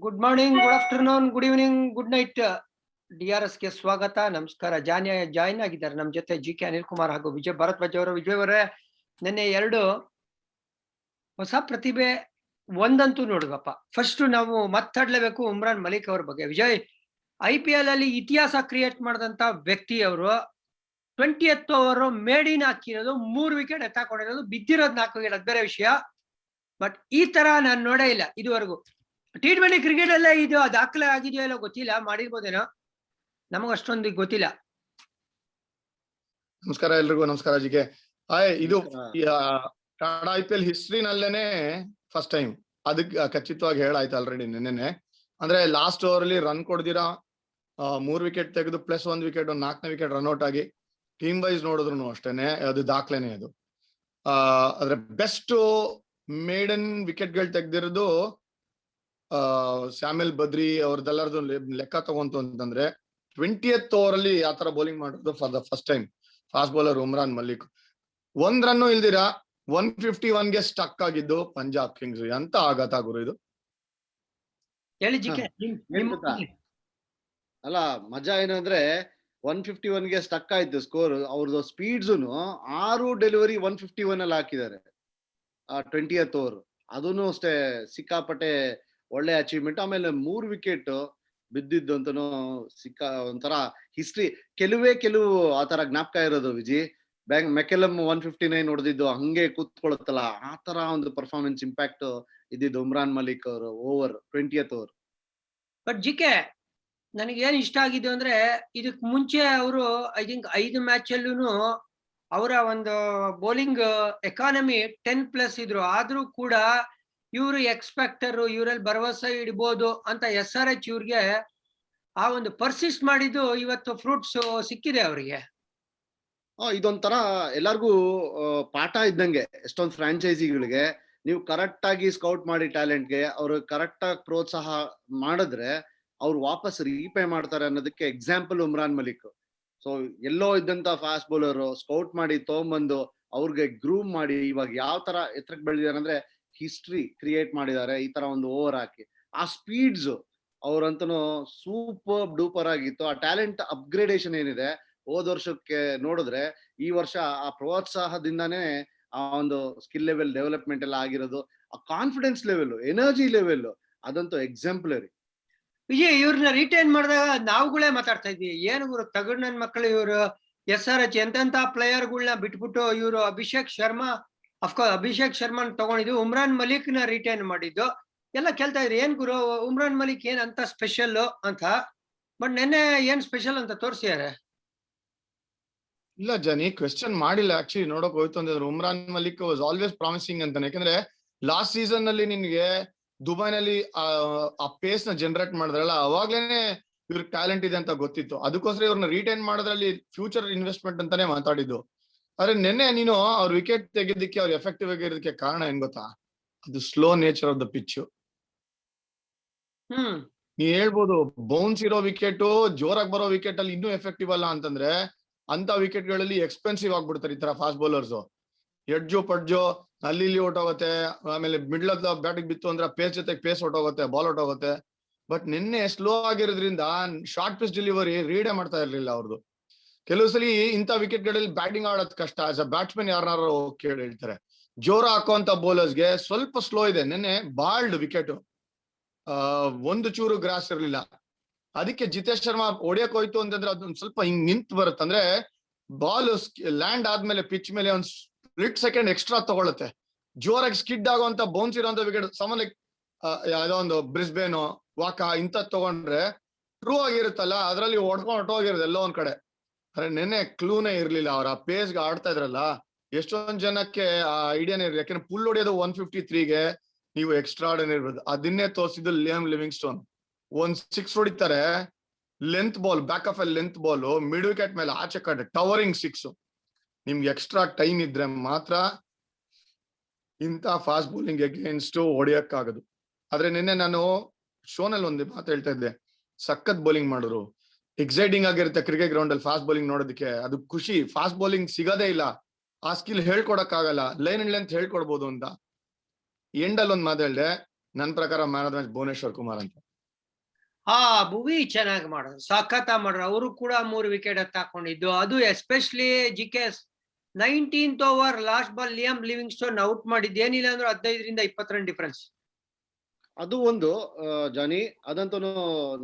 Good morning, good afternoon, good evening, good night. DRS ಗೆ ಸ್ವಾಗತ, ನಮಸ್ಕಾರ. ಜಾಯಿನ್ ಆಗಿದ್ದಾರೆ ನಮ್ಮ ಜೊತೆ GK ಅನಿಲ್ ಕುಮಾರ್ ಹಾಗೂ ವಿಜಯ್ ಭಾರದ್ವಾಜ್ ಅವರು. ವಿಜಯ್ ಅವರೇ, ನಿನ್ನೆ ಎರಡು ಹೊಸ ಪ್ರತಿಭೆ ಒಂದಂತೂ ನೋಡುವಪ್ಪ. ಫಸ್ಟ್ ನಾವು ಮಾತಾಡ್ಲೇಬೇಕು ಉಮ್ರಾನ್ ಮಲಿಕ್ ಅವ್ರ ಬಗ್ಗೆ. ವಿಜಯ್, IPL ಅಲ್ಲಿ ಇತಿಹಾಸ ಕ್ರಿಯೇಟ್ ಮಾಡಿದಂತ ವ್ಯಕ್ತಿ ಅವರು. 20th ಓವರ್ ಮೇಡಿನ್ ಹಾಕಿರೋದು, 3 ವಿಕೆಟ್ ಎತ್ತಾಕೊಂಡಿರೋದು, ಬಿದ್ದಿರೋದು 4 ವಿಕೆಟ್, ಅದು ಬೇರೆ ವಿಷಯ. ಬಟ್ ಈ ತರ ನಾನು ನೋಡೇ ಇಲ್ಲ ಇದುವರೆಗೂ. T20 ಕ್ರಿಕೆಟ್ ಅಲ್ಲೇ ಇದು ದಾಖಲೆ ಆಗಿದೆಯೋ ಇಲ್ಲ ಗೊತ್ತಿಲ್ಲ, ಮಾಡಿರ್ಬೋದೇನೋ, ನಮಗ ಅಷ್ಟೊಂದು ಗೊತ್ತಿಲ್ಲ. ನಮಸ್ಕಾರ ಎಲ್ರಿಗೂ. ನಮಸ್ಕಾರ ಜಿಗೆ. ಇದು ಟಾಟಾ IPL ಹಿಸ್ಟ್ರಿನಲ್ಲೇನೆ ಫಸ್ಟ್ ಟೈಮ್. ಅದಕ್ಕೆ ಖಚಿತವಾಗಿ ಹೇಳಾಯ್ತು ಆಲ್ರೆಡಿ ನೆನ್ನೆ. ಅಂದ್ರೆ ಲಾಸ್ಟ್ ಓವರ್ ಅಲ್ಲಿ ರನ್ ಕೊಡ್ದಿರಾ 3 ವಿಕೆಟ್ ತೆಗೆದು ಪ್ಲಸ್ 1 ವಿಕೆಟ್, 4ನೇ ವಿಕೆಟ್ ರನ್ಔಟ್ ಆಗಿ ಟೀಮ್ ವೈಸ್ ನೋಡಿದ್ರು ಅಷ್ಟೇನೆ ಅದು ದಾಖಲೆನೆ. ಅದು ಅದ್ರ ಬೆಸ್ಟ್ ಮೇಡನ್ ವಿಕೆಟ್ ಗಳು ತೆಗ್ದಿರೋದು ಸ್ಯಾಮ್ಯಲ್ ಬದ್ರಿ ಅವ್ರದ್ದೆಲ್ಲರದು ಲೆಕ್ಕ ತಗೊಂತು ಅಂತಂದ್ರೆ 20th ಓವರ್ ಅಲ್ಲಿ ಆತರ ಬೌಲಿಂಗ್ ಮಾಡೋದು for the first time. Fast bowler Umran Malik 1 run ಇಲ್ದಿರಾ 151 ಗೆ ಸ್ಟಕ್ ಆಗಿದ್ದು ಪಂಜಾಬ್ ಕಿಂಗ್ಸ್. ಎಂತ ಆಘಾತ ಗುರು ಇದು. ಹೇಳಿ GK. ಅಲ್ಲ, ಮಜಾ ಏನಂದ್ರೆ 151 ಗೆ ಸ್ಟಕ್ ಆಯ್ತು ಸ್ಕೋರ್. ಅವ್ರದ್ದು ಸ್ಪೀಡ್ಸುನು 6 ಡೆಲಿವರಿ 151 ಅಲ್ಲಿ ಹಾಕಿದ್ದಾರೆ 20th ಓವರ್. ಅದನ್ನು ಅಷ್ಟೇ ಸಿಕ್ಕಾಪಟ್ಟೆ ಒಳ್ಳೆ ಅಚೀವ್ಮೆಂಟ್. ಆಮೇಲೆ 3 ವಿಕೆಟ್ ಬಿದ್ದಿದ್ದು ಅಂತನೂ ಒಂಥರ ಹಿಸ್ಟ್ರಿ. ಕೆಲವು ಆತರ ಜ್ಞಾಪಕ ಇರೋದು ವಿಜಿ. ಮೆಕೆಲಮ್ 159 ಹೊಡೆದಿದ್ದು ಹಂಗೆ ಕೂತ್ಕೊಳ್ಳುತ್ತಲ್ಲ, ಆತರ ಒಂದು ಪರ್ಫಾರ್ಮೆನ್ಸ್ ಇಂಪ್ಯಾಕ್ಟ್ ಇದ್ದಿದ್ದು ಉಮ್ರಾನ್ ಮಲಿಕ್ ಅವರು over 20th over. But GK, ನನಗೆ ಏನ್ ಇಷ್ಟ ಆಗಿದ್ದು ಅಂದ್ರೆ, ಇದಕ್ ಮುಂಚೆ ಅವರು ಐ ಥಿಂಕ್ 5 ಮ್ಯಾಚ್ ಅಲ್ಲೂ ಅವರ ಒಂದು ಬೌಲಿಂಗ್ ಎಕಾನಮಿ 10+ ಇದ್ರು. ಆದ್ರೂ ಕೂಡ ಇವರು ಎಕ್ಸ್ಪೆಕ್ಟರ್, ಇವರಲ್ಲಿ ಭರವಸೆ ಇಡ್ಬೋದು ಅಂತ SRH ಇವ್ರಿಗೆ ಆ ಒಂದು ಪರ್ಸಿಸ್ಟ್ ಮಾಡಿದ್ದು ಇವತ್ತು ಫ್ರೂಟ್ಸ್ ಸಿಕ್ಕಿದೆ ಅವರಿಗೆ. ಇದೊಂಥರ ಎಲ್ಲಾರ್ಗೂ ಪಾಠ ಇದ್ದಂಗೆ. ಎಷ್ಟೊಂದು ಫ್ರಾಂಚೈಸಿಗಳಿಗೆ ನೀವು ಕರೆಕ್ಟ್ ಆಗಿ ಸ್ಕೌಟ್ ಮಾಡಿ ಟ್ಯಾಲೆಂಟ್ಗೆ ಅವ್ರು ಕರೆಕ್ಟ್ ಆಗಿ ಪ್ರೋತ್ಸಾಹ ಮಾಡಿದ್ರೆ ಅವ್ರು ವಾಪಸ್ ರೀಪೇ ಮಾಡ್ತಾರೆ ಅನ್ನೋದಕ್ಕೆ ಎಕ್ಸಾಂಪಲ್ ಉಮ್ರಾನ್ ಮಲಿಕ್. ಸೊ ಎಲ್ಲೋ ಇದ್ದಂತ ಫಾಸ್ಟ್ ಬೌಲರ್ ಸ್ಕೌಟ್ ಮಾಡಿ ತಗೊಂಬಂದು ಅವ್ರಿಗೆ ಗ್ರೂಮ್ ಮಾಡಿ ಇವಾಗ ಯಾವ ತರ ಎತ್ತರಕ್ಕೆ ಬೆಳೆದಿದ್ದಾರೆ ಅಂದ್ರೆ ಹಿಸ್ಟ್ರಿ ಕ್ರಿಯೇಟ್ ಮಾಡಿದ್ದಾರೆ ಈ ತರ ಒಂದು ಓವರ್ ಹಾಕಿ. ಆ ಸ್ಪೀಡ್ಸ್ ಅವ್ರಂತೂ ಸೂಪರ್ ಡೂಪರ್ ಆಗಿತ್ತು. ಆ ಟ್ಯಾಲೆಂಟ್ ಅಪ್ಗ್ರೇಡೇಷನ್ ಏನಿದೆ ಹೋದ ವರ್ಷಕ್ಕೆ ನೋಡಿದ್ರೆ ಈ ವರ್ಷ ಆ ಪ್ರೋತ್ಸಾಹದಿಂದಾನೇ ಆ ಒಂದು ಸ್ಕಿಲ್ ಲೆವೆಲ್ ಡೆವಲಪ್ಮೆಂಟ್ ಎಲ್ಲ ಆಗಿರೋದು. ಆ ಕಾನ್ಫಿಡೆನ್ಸ್ ಲೆವೆಲ್, ಎನರ್ಜಿ ಲೆವೆಲ್ ಅದಂತೂ ಎಕ್ಸಾಂಪಲರಿ. ವಿಜಯ್, ಇವ್ರನ್ನ ರಿಟೈನ್ ಮಾಡಿದಾಗ ನಾವುಗಳೇ ಮಾತಾಡ್ತಾ ಇದ್ವಿ, ಏನು ಗುರು ತಗಡ್ ನನ್ ಮಕ್ಕಳು ಇವರು. SRH ಎಂತೆಂತ ಪ್ಲೇಯರ್ಗಳನ್ನ ಬಿಟ್ಬಿಟ್ಟು ಇವರು ಅಭಿಷೇಕ್ ಶರ್ಮನ್ ತಗೊಂಡಿದ್ದು, ಉಮ್ರಾನ್ ಮಲಿಕ್ ನ ರಿಟೈನ್ ಮಾಡಿದ್ದು ಎಲ್ಲ ಕೇಳ್ತಾ ಇದ್ರಿ. ಏನ್ ಗುರು ಉಮ್ರಾನ್ ಮಲಿಕ್ ಏನ್ ಅಂತ ಸ್ಪೆಷಲ್ ಅಂತ. ಬಟ್ ನೆನ್ನೆ ಏನ್ ಸ್ಪೆಷಲ್ ಅಂತ ತೋರಿಸಿದ್ದಾರೆ. ಇಲ್ಲ ಜನಿ, ಕ್ವೆಶ್ಚನ್ ಮಾಡಿಲ್ಲ. ಆಕ್ಚುಲಿ ನೋಡಕ್ ಹೋಯ್ತು ಅಂತಂದ್ರೆ Umran Malik was always promising ಅಂತಾನೆ. ಯಾಕಂದ್ರೆ ಲಾಸ್ಟ್ ಸೀಸನ್ ನಲ್ಲಿ ನಿನ್ಗೆ ದುಬೈನಲ್ಲಿ ಆ ಪೇಸ್ ನ ಜನರೇಟ್ ಮಾಡಿದ್ರಲ್ಲ, ಅವಾಗ್ಲೇನೆ ಇವ್ರಿಗೆ ಟ್ಯಾಲೆಂಟ್ ಇದೆ ಅಂತ ಗೊತ್ತಿತ್ತು. ಅದಕ್ಕೋಸ್ಕರ ಇವ್ರನ್ನ ರಿಟೈನ್ ಮಾಡೋದ್ರಲ್ಲಿ ಫ್ಯೂಚರ್ ಇನ್ವೆಸ್ಟ್ಮೆಂಟ್ ಅಂತಾನೆ ಮಾತಾಡಿದ್ದು. ಆದ್ರೆ ನಿನ್ನೆ ನೀನು ಅವ್ರ ವಿಕೆಟ್ ತೆಗೆದಕ್ಕೆ ಅವ್ರು ಎಫೆಕ್ಟಿವ್ ಆಗಿರೋದಕ್ಕೆ ಕಾರಣ ಏನ್ ಗೊತ್ತಾ? ಅದು slow nature of the pitch. ನೀ ಹೇಳ್ಬೋದು ಬೌನ್ಸ್ ಇರೋ ವಿಕೆಟ್ ಜೋರಾಗಿ ಬರೋ ವಿಕೆಟ್ ಅಲ್ಲಿ ಇನ್ನೂ ಎಫೆಕ್ಟಿವ್ ಅಲ್ಲ ಅಂತಂದ್ರೆ, ಅಂತ ವಿಕೆಟ್ ಗಳಲ್ಲಿ ಎಕ್ಸ್ಪೆನ್ಸಿವ್ ಆಗ್ಬಿಡ್ತಾರೆ ಈ ತರ ಫಾಸ್ಟ್ ಬೌಲರ್ಸ್. ಎಡ್ಜು ಪಡ್ಜು ಅಲ್ಲಿ ಇಲ್ಲಿ ಹೊಟ್ಟೋಗುತ್ತೆ. ಆಮೇಲೆ ಮಿಡ್ಲ್ ಆಫ್ ದ ಬ್ಯಾಟಿಂಗ್ ಬಿತ್ತು ಅಂದ್ರೆ ಪೇಸ್ ಜೊತೆಗೆ ಪೇಸ್ ಹೊಟ್ಟೋಗುತ್ತೆ, ಬಾಲ್ ಹೊಟ್ಟೋಗುತ್ತೆ. ಬಟ್ ನಿನ್ನೆ ಸ್ಲೋ ಆಗಿರೋದ್ರಿಂದ ಶಾರ್ಟ್ ಪಿಚ್ ಡೆಲಿವರಿ ರೀಡೇ ಮಾಡ್ತಾ ಇರ್ಲಿಲ್ಲ ಅವ್ರದ್ದು. ಕೆಲವು ಸಲ ಇಂಥ ವಿಕೆಟ್ ಗಳಲ್ಲಿ ಬ್ಯಾಟಿಂಗ್ ಆಡೋದ್ ಕಷ್ಟ. ಆಸ್ ಅ ಬ್ಯಾಟ್ಸ್ಮನ್ ಯಾರು ಕೇಳಿ ಹೇಳ್ತಾರೆ, ಜೋರ ಹಾಕುವಂತ ಬೌಲರ್ಸ್ಗೆ ಸ್ವಲ್ಪ ಸ್ಲೋ ಇದೆ. ನಿನ್ನೆ ಬಾಲ್ಡ್ ವಿಕೆಟ್, ಒಂದು ಚೂರು ಗ್ರಾಸ್ ಇರ್ಲಿಲ್ಲ. ಅದಕ್ಕೆ ಜಿತೇಶ್ ಶರ್ಮಾ ಹೊಡಿಯಕ್ ಹೋಯ್ತು ಅಂತಂದ್ರೆ ಅದೊಂದ್ ಸ್ವಲ್ಪ ಹಿಂಗ್ ನಿಂತ್ ಬರುತ್ತೆ. ಅಂದ್ರೆ ಬಾಲ್ ಲ್ಯಾಂಡ್ ಆದ್ಮೇಲೆ ಪಿಚ್ ಮೇಲೆ ಒಂದ್ ಸ್ಪ್ಲಿಟ್ ಸೆಕೆಂಡ್ ಎಕ್ಸ್ಟ್ರಾ ತಗೊಳುತ್ತೆ. ಜೋರಾಗಿ ಸ್ಕಿಡ್ ಆಗುವಂತ ಬೌನ್ಸ್ ಇರುವಂತ ವಿಕೆಟ್ ಸಾಮಾನ್ಯ ಯಾವ್ದೋ ಒಂದು ಬ್ರಿಸ್ಬೇನ್, ವಾಕಾ ಇಂತ ತಗೊಂಡ್ರೆ ಟ್ರೂ ಆಗಿರುತ್ತಲ್ಲ, ಅದ್ರಲ್ಲಿ ಹೊಟ್ಟೋಗಿರೋದು ಎಲ್ಲೋ ಒಂದ್ ಕಡೆ. ಅರೆ ನೆನ್ನೆ ಕ್ಲೂನೇ ಇರ್ಲಿಲ್ಲ. ಅವ್ರ ಆ ಪೇಸ್ಗೆ ಆಡ್ತಾ ಇದ್ರಲ್ಲ, ಎಷ್ಟೊಂದ್ ಜನಕ್ಕೆ ಆ ಐಡಿಯಾನೇ ಇರ್ಲಿ. ಯಾಕಂದ್ರೆ ಪುಲ್ ಹೊಡಿಯೋದು 153ಗೆ ನೀವು ಎಕ್ಸ್ಟ್ರಾ ಆರ್ಡಿನರಿ ಇರ್ಬೋದು. ಅದನ್ನೇ ತೋರಿಸಿದ್ದು ಲಿಯಾಮ್ ಲಿವಿಂಗ್ಸ್ಟೋನ್. 1 6 ಹೊಡಿತಾರೆ, length ball, back of length ball, mid wicket ಮೇಲೆ ಆಚೆ ಕಡೆ ಟವರಿಂಗ್ 6. ನಿಮ್ಗೆ ಎಕ್ಸ್ಟ್ರಾ ಟೈಮ್ ಇದ್ರೆ ಮಾತ್ರ ಇಂಥ ಫಾಸ್ಟ್ ಬೌಲಿಂಗ್ ಅಗೇನ್ಸ್ಟ್ ಹೊಡಿಯಕ್ಕಾಗದು. ಆದ್ರೆ ನಿನ್ನೆ ನಾನು ಶೋನಲ್ಲಿ ಒಂದು ಮಾತು ಹೇಳ್ತಾ ಇದ್ದೆ, ಸಖತ್ ಬೌಲಿಂಗ್ ಮಾಡಿದ್ರು. ಎಕ್ಸೈಟಿಂಗ್ ಆಗಿರುತ್ತೆ ಕ್ರಿಕೆಟ್ ಗ್ರೌಂಡ್ ಅಲ್ಲಿ ಫಾಸ್ಟ್ ಬೌಲಿಂಗ್ ನೋಡೋದಕ್ಕೆ. ಅದು ಖುಷಿ. ಫಾಸ್ಟ್ ಬೌಲಿಂಗ್ ಸಿಗೋದೇ ಇಲ್ಲ, ಆ ಸ್ಕಿಲ್ ಹೇಳ್ಕೊಡಕ್ ಆಗಲ್ಲ. ಲೈನ್ ಅಂಡ್ ಲೆಂತ್ ಹೇಳ್ಕೊಡ್ಬೋದು ಅಂತ. ಎಂಡ್ ಅಲ್ಲಿ ಒಂದ್ ಮಾತು ಹೇಳ್ದೆ, ನನ್ನ ಪ್ರಕಾರ man of the match Bhuvneshwar Kumar ಅಂತ. ಭುವಿ ಚೆನ್ನಾಗಿ ಮಾಡೋದು, ಸಖತ್ ಮಾಡಿದ್ರು. ಅವರು ಕೂಡ 3 ವಿಕೆಟ್ ಹಾಕೊಂಡಿದ್ದು. ಅದು especially GK 19th over last ball Liam Livingstone out ಮಾಡಿದ್ದು ಏನಿಲ್ಲ ಅಂದ್ರೆ 15ರಿಂದ 20 ರನ್ ಡಿಫರೆನ್ಸ್. ಅದು ಒಂದು ಜಾನಿ, ಅದಂತೂ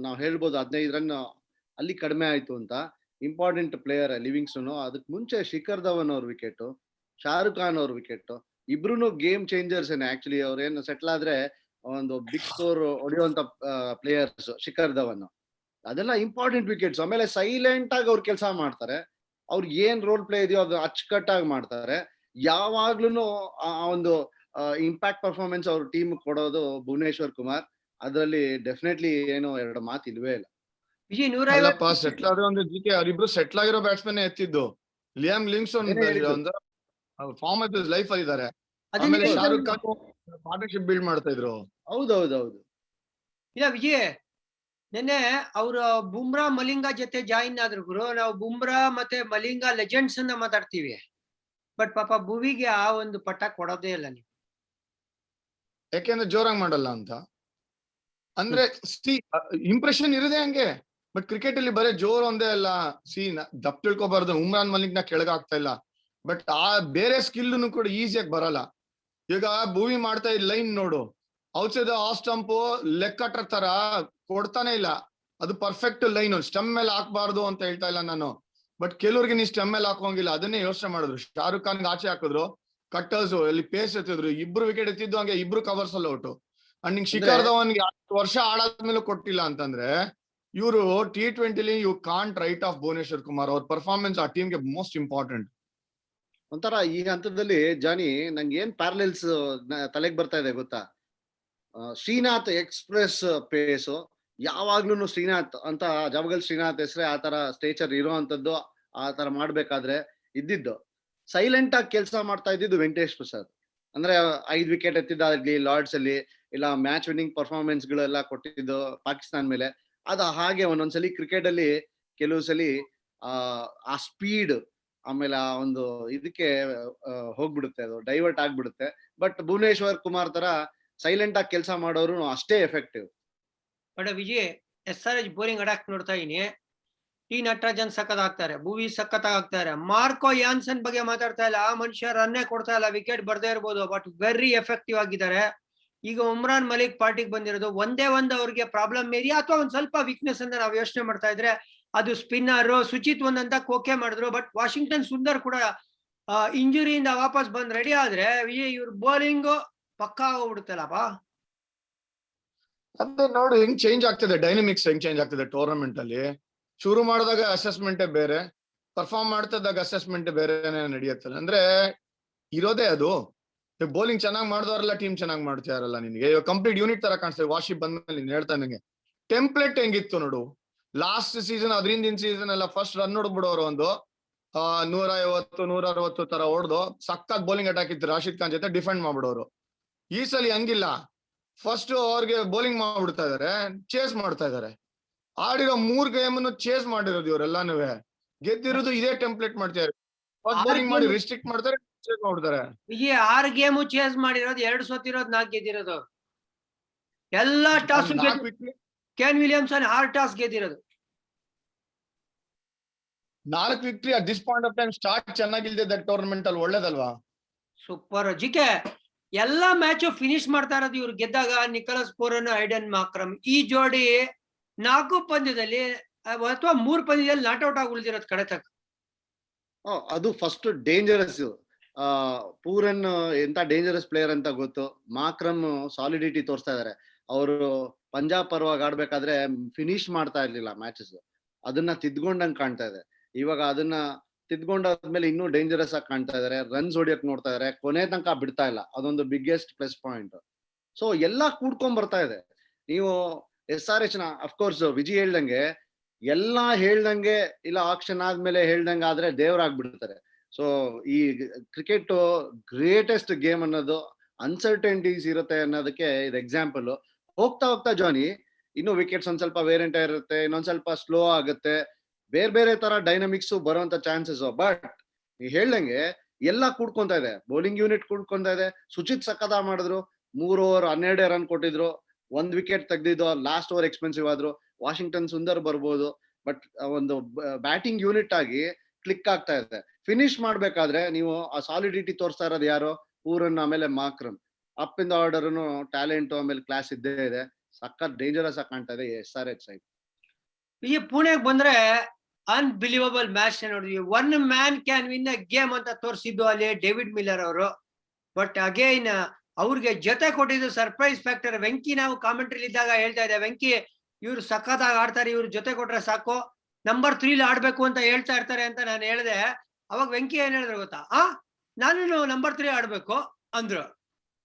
ನಾವು ಹೇಳ್ಬೋದು 15 ರನ್ ಅಲ್ಲಿ ಕಡಿಮೆ ಆಯ್ತು ಅಂತ. Important player Livingstone. ಅದಕ್ಕೆ ಮುಂಚೆ ಶಿಖರ್ ಧವನ್ ಅವ್ರ ವಿಕೆಟ್, ಶಾರುಖ್ ಖಾನ್ ಅವ್ರ ವಿಕೆಟ್, ಇಬ್ರು ಗೇಮ್ ಚೇಂಜರ್ಸ್ ಏನೆ. ಆಕ್ಚುಲಿ ಅವ್ರೇನು ಸೆಟ್ಲ್ ಆದ್ರೆ ಒಂದು ಬಿಗ್ ಸ್ಕೋರ್ ಹೊಡೆಯುವಂತ ಪ್ಲೇಯರ್ಸ್ ಶಿಖರ್ ಧವನ್. ಅದೆಲ್ಲ ಇಂಪಾರ್ಟೆಂಟ್ ವಿಕೆಟ್ಸ್. ಆಮೇಲೆ ಸೈಲೆಂಟ್ ಆಗಿ ಅವ್ರು ಕೆಲಸ ಮಾಡ್ತಾರೆ. ಅವ್ರಿಗೆ ಏನ್ ರೋಲ್ ಪ್ಲೇ ಇದೆಯೋ ಅದು ಅಚ್ಚುಕಟ್ಟಾಗಿ ಮಾಡ್ತಾರೆ. ಯಾವಾಗ್ಲೂ ಆ ಒಂದು ಇಂಪ್ಯಾಕ್ಟ್ ಪರ್ಫಾರ್ಮೆನ್ಸ್ ಅವ್ರ ಟೀಮ್ ಕೊಡೋದು ಭುವನೇಶ್ವರ್ ಕುಮಾರ್. ಅದರಲ್ಲಿ ಡೆಫಿನೆಟ್ಲಿ ಏನು ಎರಡು ಮಾತು ಇಲ್ವೇ ಇಲ್ಲ. ವಿಜಯ್ ಅಲ್ಲಪ್ಪ, 150 ಸೆಟ್ಲ್ ಆದ್ರೆ ಒಂದು ಜಿಕೆ ಅವರಿಬ್ರು ಸೆಟ್ಲ್ ಆಗಿರೋ ಬ್ಯಾಟ್ಸ್ಮನ್ ಎತ್ತಿದ್ದು. ಲಿಯಾಮ್ ಲಿವಿಂಗ್ಸ್ಟೋನ್ ಏನೇ ಹೇಳಿದ್ದು? ಫಾರ್ಮ್ ಆಫ್ ಲೈಫ್ ಅಲ್ಲಿ ಇದಾರೆ. ಅದನ್ನೇ ಆಮೇಲೆ ಹೇಳ್ತಾ ಶಾರುಖ್ ಇರೋದು. ಖಾನ್ ಪಾರ್ಟ್ನರ್ಶಿಪ್ ಬಿಲ್ಡ್ ಮಾಡ್ತಾ ಇದ್ರು. ಹೌದೌದೌದು. ಇಲ್ಲ ವಿಜಯ್, ನೆನ್ನೆ ಅವರು ಬುಮ್ರಾ ಮಲಿಂಗ ಜೊತೆ ಜಾಯಿನ್ ಆದ್ರು ಗುರು. ನಾವು ಬುಮ್ರಾ ಮತ್ತೆ ಮಲಿಂಗ ಲೆಜೆಂಡ್ಸ್ ಅನ್ನ ಮಾತಾಡ್ತೀವಿ, ಬಟ್ ಪಾಪ ಭುವಿಗೆ ಆ ಒಂದು ಪಟ್ಟ ಕೊಡೋದೇ ಇಲ್ಲ ನೀವು. ಯಾಕೆಂದ್ರೆ ಜೋರಾಗಿ ಮಾಡಲ್ಲ ಅಂತ. ಅಂದ್ರೆ ಇಂಪ್ರೆಷನ್ ಇರದೆ ಹಂಗೆ. ಬಟ್ ಕ್ರಿಕೆಟ್ ಅಲ್ಲಿ ಬರೀ ಜೋರ್ ಒಂದೇ ಅಲ್ಲ. ದಪ್ ತಿಳ್ಕೊಬಾರ್ದು. ಉಮ್ರಾನ್ ಮಲಿಕ್ ನ ಕೆಳಗ ಆಗ್ತಾ ಇಲ್ಲ, ಬಟ್ ಆ ಬೇರೆ ಸ್ಕಿಲ್ ಕೂಡ ಈಸಿಯಾಗಿ ಬರಲ್ಲ. ಈಗ ಭೂವಿ ಮಾಡ್ತಾ ಇದ್ ಲೈನ್ ನೋಡು, ಔಟ್ಸೈಡ್ ಆಫ್ ಸ್ಟಂಪ್ ಲೆಕ್ಕ ತರ ಕೊಡ್ತಾನೆ ಇಲ್ಲ. ಅದು ಪರ್ಫೆಕ್ಟ್ ಲೈನ್. ಸ್ಟಂಪ್ ಮೇಲೆ ಹಾಕ್ಬಾರ್ದು ಅಂತ ಹೇಳ್ತಾ ಇಲ್ಲ ನಾನು, ಬಟ್ ಕೆಲವ್ರಿಗೆ ನೀವು ಸ್ಟಂಪ್ ಮೇಲೆ ಹಾಕೋಂಗಿಲ್ಲ. ಅದನ್ನೇ ಯೋಚನೆ ಮಾಡಿದ್ರು. ಶಾರುಖ್ ಖಾನ್ ಆಚೆ ಹಾಕಿದ್ರು, ಕಟ್ಟರ್ಸ್ ಅಲ್ಲಿ ಪೇಸ್ ಎತ್ತಿದ್ರು, 2 ವಿಕೆಟ್ ಎತ್ತಿದ್ದು, ಹಂಗೆ 2 ಕವರ್ಸ್ ಅಲ್ಲಿ ಔಟ್. ಅಂಡ್ ನಿಂಗೆ ಶಿಖರ್ ಧವನ್ಗೆ 10 ವರ್ಷ ಆಡಾದ್ಮೇಲೆ ಕೊಟ್ಟಿಲ್ಲ ಅಂತಂದ್ರೆ, ಇವರು T20 you can't write off Bhuvneshwar Kumar. ಅವ್ರ ಪರ್ಫಾರ್ಮೆನ್ಸ್ ಆ ಟೀಮ್ಗೆ ಮೋಸ್ಟ್ ಇಂಪಾರ್ಟೆಂಟ್. ಒಂಥರ ಈ ಹಂತದಲ್ಲಿ ಜಾನಿ ನಂಗೆ ಏನ್ ಪ್ಯಾರಲಲ್ಸ್ ತಲೆಗೆ ಬರ್ತಾ ಇದೆ ಗೊತ್ತಾ? Srinath express phase. ಯಾವಾಗ್ಲೂ ಶ್ರೀನಾಥ್ ಅಂತ, ಜವಗಲ್ ಶ್ರೀನಾಥ್ ಹೆಸರೇ ಆ ತರ ಸ್ಟೇಚರ್ ಇರೋ ಅಂತದ್ದು. ಆ ತರ ಮಾಡ್ಬೇಕಾದ್ರೆ ಇದ್ದಿದ್ದು ಸೈಲೆಂಟ್ ಆಗಿ ಕೆಲಸ ಮಾಡ್ತಾ ಇದ್ದಿದ್ದು ವೆಂಕಟೇಶ್ ಪ್ರಸಾದ್. ಅಂದ್ರೆ 5 ವಿಕೆಟ್ ಎತ್ತಿದ್ದಾಗ್ಲಿ ಲಾರ್ಡ್ಸ್ ಅಲ್ಲಿ, ಇಲ್ಲ ಮ್ಯಾಚ್ ವಿನ್ನಿಂಗ್ ಪರ್ಫಾರ್ಮೆನ್ಸ್ ಗಳೆಲ್ಲ ಕೊಟ್ಟಿದ್ದು ಪಾಕಿಸ್ತಾನ ಮೇಲೆ. ಅದು ಹಾಗೆ ಒಂದೊಂದ್ಸಲಿ ಕ್ರಿಕೆಟ್ ಅಲ್ಲಿ ಕೆಲವು ಸಲಿ ಆ ಸ್ಪೀಡ್ ಆಮೇಲೆ ಆ ಒಂದು ಇದಕ್ಕೆ ಹೋಗ್ಬಿಡುತ್ತೆ, ಅದು ಡೈವರ್ಟ್ ಆಗ್ಬಿಡುತ್ತೆ. ಬಟ್ ಭುವನೇಶ್ವರ್ ಕುಮಾರ್ ತರ ಸೈಲೆಂಟ್ ಆಗಿ ಕೆಲಸ ಮಾಡೋರು ಅಷ್ಟೇ effective. But Vijay, SRH bowling attack ನೋಡ್ತಾ ಇದೀನಿ. ಟಿ ನಟರಾಜನ್ ಸಖತ್ ಆಗ್ತಾರೆ, ಭುವಿ ಸಖತ್ ಆಗ್ತಾರೆ. ಮಾರ್ಕೋ ಯಾನ್ಸನ್ ಬಗ್ಗೆ ಮಾತಾಡ್ತಾ ಇಲ್ಲ. ಆ ಮನುಷ್ಯ ರನ್ನೇ ಕೊಡ್ತಾ ಇಲ್ಲ, ವಿಕೆಟ್ ಬರ್ದೇ ಇರ್ಬೋದು, ಬಟ್ ವೆರಿ ಎಫೆಕ್ಟಿವ್ ಆಗಿದ್ದಾರೆ. ಈಗ ಉಮ್ರಾನ್ ಮಲಿಕ್ ಪಾರ್ಟಿಗೆ ಬಂದಿರೋದು ಒಂದೇ ಒಂದು ಅವ್ರಿಗೆ ಪ್ರಾಬ್ಲಮ್ ಇದೆಯಾ ಅಥವಾ ಒಂದ್ ಸ್ವಲ್ಪ ವೀಕ್ನೆಸ್ ಅಂತ ನಾವು ಯೋಚನೆ ಮಾಡ್ತಾ ಇದ್ರೆ ಅದು ಸ್ಪಿನ್ನರ್ ಸುಚಿತ್ ಒಂದಂತ ಕೋಕೆ ಮಾಡಿದ್ರು. ಬಟ್ ವಾಷಿಂಗ್ಟನ್ ಸುಂದರ್ ಕೂಡ ಇಂಜುರಿಯಿಂದ ವಾಪಸ್ ಬಂದ್ ರೆಡಿ ಆದ್ರೆ ವಿಜಯ್ ಇವ್ರ ಬೌಲಿಂಗ್ ಪಕ್ಕಾ ಹೋಗ್ಬಿಡುತ್ತಲ್ಲಪ್ಪ. ಅದೇ ನೋಡು ಹೆಂಗ್ ಚೇಂಜ್ ಆಗ್ತದೆ, ಡೈನಮಿಕ್ಸ್ ಹೆಂಗ್ ಚೇಂಜ್ ಆಗ್ತದೆ ಟೂರ್ನಮೆಂಟ್ ಅಲ್ಲಿ. ಶುರು ಮಾಡಿದಾಗ ಅಸೆಸ್ಮೆಂಟೇ ಬೇರೆ, ಪರ್ಫಾರ್ಮ್ ಮಾಡ್ತಿದ್ದಾಗ ಅಸೆಸ್ಮೆಂಟ್ ಬೇರೆ ನಡೆಯುತ್ತೆ. ಅಂದ್ರೆ ಇರೋದೇ ಅದು. ಬೌಲಿಂಗ್ ಚೆನ್ನಾಗಿ ಮಾಡಿದವರೆಲ್ಲ ಟೀಮ್ ಚೆನ್ನಾಗಿ ಮಾಡ್ತಾರಲ್ಲ. ನಿನ್ಗೆ ಇವಾಗ ಕಂಪ್ಲೀಟ್ ಯೂನಿಟ್ ತರ ಕಾಣಿಸ್ತದೆ. ವಾಶಿಪ್ ಬಂದ್ಮೇಲೆ ನೀನ್ ಹೇಳ್ತಾ ನಂಗೆ ಟೆಂಪ್ಲೆಟ್ ಹೆಂಗಿತ್ತು ನೋಡು. ಲಾಸ್ಟ್ ಸೀಸನ್, ಅದ್ರಿಂದಿನ ಸೀಸನ್ ಎಲ್ಲ ಫಸ್ಟ್ ರನ್ ಹೊಡ್ಬಿಡೋರು ಒಂದು 150 160 ತರ ಹೊಡೆದು ಸಖತ್ ಬೌಲಿಂಗ್ ಅಟ್ಯಾಕ್ ಇತ್ತು. ರಾಶಿದ್ ಖಾನ್ ಜೊತೆ ಡಿಫೆಂಡ್ ಮಾಡ್ಬಿಡೋರು. ಈ ಸಲ ಹಂಗಿಲ್ಲ. ಫಸ್ಟ್ ಅವ್ರಿಗೆ ಬೌಲಿಂಗ್ ಮಾಡ್ಬಿಡ್ತಾ ಇದಾರೆ, ಚೇಸ್ ಮಾಡ್ತಾ ಇದಾರೆ. ಆಡಿರೋ 3 ಗೇಮ್ ಚೇಸ್ ಮಾಡಿರೋದು ಇವರೆಲ್ಲಾನು. ಗೆದ್ದಿರೋದು ಇದೇ ಟೆಂಪ್ಲೇಟ್ ಮಾಡ್ತಾರೆ. ಫಸ್ಟ್ ಬೌಲಿಂಗ್ ಮಾಡಿ ರಿಸ್ಟ್ರಿಕ್ಟ್ ಮಾಡ್ತಾರೆ, ಚೇಸ್ ಮಾಡ್ಬಿಡ್ತಾರೆ. ವಿಜಯ್ 6 ಗೇಮು ಚೇಸ್ ಮಾಡಿರೋದು, 2 ಸೋತಿರೋದು, 4 ಗೆದ್ದಿರೋದು. ಎಲ್ಲಾ ಟಾಸ್ ಕೇನ್ ವಿಲಿಯಮ್ಸನ್ 6 ಟಾಸ್ ಗೆದ್ದಿರೋದು. 4 victory at this point of time. Start ಚೆನ್ನಾಗಿಲ್ದೆ ಟೂರ್ನಮೆಂಟ್ ಅಲ್ಲಿ ಒಳ್ಳೇದಲ್ವಾ? ಸೂಪರ್. ಜಿಕೆ ಎಲ್ಲಾ ಮ್ಯಾಚ್ ಫಿನಿಶ್ ಮಾಡ್ತಾ ಇರೋದು ಇವ್ರು ಗೆದ್ದಾಗ. ನಿಕೋಲಸ್ ಪೂರನ್, ಐಡನ್ ಮಾಕ್ರಮ್ ಈ ಜೋಡಿ 4 ಪಂದ್ಯದಲ್ಲಿ ಅಥವಾ 3 ಪಂದ್ಯದಲ್ಲಿ ನಾಟ್ ಔಟ್ ಆಗಿ ಉಳಿದಿರೋದು ಕಡೆ ತಕ್ಕ. ಅದು ಫಸ್ಟ್ ಡೇಂಜರಸ್. ಪೂರನ್ ಎಂತ ಡೇಂಜರಸ್ ಪ್ಲೇಯರ್ ಅಂತ ಗೊತ್ತು. ಮಾಕ್ರಮ್ ಸಾಲಿಡಿಟಿ ತೋರಿಸ್ತಾ ಇದಾರೆ. ಅವರು ಪಂಜಾಬ್ ಪರವಾಗಿ ಆಡ್ಬೇಕಾದ್ರೆ ಫಿನಿಶ್ ಮಾಡ್ತಾ ಇರ್ಲಿಲ್ಲ ಮ್ಯಾಚಸ್. ಅದನ್ನ ತಿದ್ಕೊಂಡಂಗ್ ಕಾಣ್ತಾ ಇದೆ. ಇವಾಗ ಅದನ್ನ ತಿದ್ಕೊಂಡಾದ್ಮೇಲೆ ಇನ್ನೂ ಡೇಂಜರಸ್ ಆಗಿ ಕಾಣ್ತಾ ಇದಾರೆ. ರನ್ಸ್ ಹೊಡಿಯಕ್ ನೋಡ್ತಾ ಇದಾರೆ, ಕೊನೆ ತನಕ ಬಿಡ್ತಾ ಇಲ್ಲ. ಅದೊಂದು ಬಿಗ್ಗೆಸ್ಟ್ ಪ್ಲಸ್ ಪಾಯಿಂಟ್. ಸೊ ಎಲ್ಲಾ ಕೂಡ್ಕೊಂಡ್ ಬರ್ತಾ ಇದೆ. ನೀವು SRH ನ ಅಫ್ಕೋರ್ಸ್ ವಿಜಿ ಹೇಳ್ದಂಗೆ ಎಲ್ಲಾ ಹೇಳ್ದಂಗೆ ಇಲ್ಲ ಆಕ್ಷನ್ ಆದ್ಮೇಲೆ ಹೇಳ್ದಂಗೆ ಆದ್ರೆ ದೇವ್ರಾಗ್ಬಿಡ್ತಾರೆ. ಸೊ ಈ ಕ್ರಿಕೆಟ್ ಗ್ರೇಟೆಸ್ಟ್ ಗೇಮ್ ಅನ್ನೋದು ಅನ್ಸರ್ಟನಿಟೀಸ್ ಇರುತ್ತೆ ಅನ್ನೋದಕ್ಕೆ ಇದು ಎಕ್ಸಾಂಪಲ್. ಹೋಗ್ತಾ ಹೋಗ್ತಾ ಜಾನಿ ಇನ್ನು ವಿಕೆಟ್ಸ್ ಒಂದ್ ಸ್ವಲ್ಪ ವೇರಿಯಂಟ್ ಇರುತ್ತೆ, ಇನ್ನೊಂದ್ ಸ್ವಲ್ಪ ಸ್ಲೋ ಆಗುತ್ತೆ, ಬೇರೆ ಬೇರೆ ತರ ಡೈನಮಿಕ್ಸ್ ಬರುವಂತ ಚಾನ್ಸಸ್. ಬಟ್ ನೀವ್ ಹೇಳ್ದಂಗೆ ಎಲ್ಲಾ ಕೂಡ್ಕೊಂತ ಇದೆ. ಬೌಲಿಂಗ್ ಯೂನಿಟ್ ಕೂಡ್ಕೊಂತ ಇದೆ. ಸುಚಿತ್ ಸಕ್ಕದ ಮಾಡಿದ್ರು, 3 ಓವರ್ 12 ರನ್ ಕೊಟ್ಟಿದ್ರು, 1 ವಿಕೆಟ್ ತೆಗ್ದಿದ್ದು, ಲಾಸ್ಟ್ ಓವರ್ ಎಕ್ಸ್ಪೆನ್ಸಿವ್ ಆದ್ರು. ವಾಷಿಂಗ್ಟನ್ ಸುಂದರ್ ಬರ್ಬೋದು, ಬಟ್ ಒಂದು ಬ್ಯಾಟಿಂಗ್ ಯೂನಿಟ್ ಆಗಿ ಕ್ಲಿಕ್ ಆಗ್ತಾ ಇದೆ. ಫಿನಿಶ್ ಮಾಡ್ಬೇಕಾದ್ರೆ ನೀವು ಆ ಸಾಲಿಡಿಟಿ ತೋರಿಸ್ತಾ ಇರೋದು ಯಾರು? ಪೂರನ್ ಆಮೇಲೆ Markram. Up in the order talent ಆಮೇಲೆ ಕ್ಲಾಸ್ ಇದ್ದೇ ಇದೆ. ಸಖತ್ ಡೇಂಜರಸ್ ಆಗಿ ಕಾಣ್ತಾ ಇದೆ SRH ಸೈಡ್. ಈ ಪುಣೆಗೆ ಬಂದ್ರೆ ಅನ್ಬಿಲಿವಬಲ್ ಮ್ಯಾಚ್ ನೋಡಿದ್ವಿ. One man can win a game ಅಂತ ತೋರಿಸಿದ್ದು ಅಲ್ಲಿ ಡೇವಿಡ್ ಮಿಲ್ಲರ್ ಅವರು. ಬಟ್ ಅಗೈನ್ ಅವ್ರಿಗೆ ಜೊತೆ ಕೊಟ್ಟಿದ್ದು ಸರ್ಪ್ರೈಸ್ ಫ್ಯಾಕ್ಟರ್. ವೆಂಕಿ ನಾವು ಕಾಮೆಂಟ್ರಿ ಇದ್ದಾಗ ಹೇಳ್ತಾ ಇದ್ದೆ, ವೆಂಕಿ ಇವ್ರು ಸಖತ್ತಾಗಿ ಆಡ್ತಾರೆ, ಇವ್ರು ಜೊತೆ ಕೊಟ್ರೆ ಸಾಕು, ನಂಬರ್ 3 ಆಡ್ಬೇಕು ಅಂತ ಹೇಳ್ತಾ ಇರ್ತಾರೆ ಅಂತ ನಾನು ಹೇಳಿದೆ. ಅವಾಗ ವೆಂಕಿ ಏನ್ ಹೇಳಿದ್ರು ಗೊತ್ತಾ? ನಾನು ನಂಬರ್ 3 ಆಡ್ಬೇಕು ಅಂದ್ರು.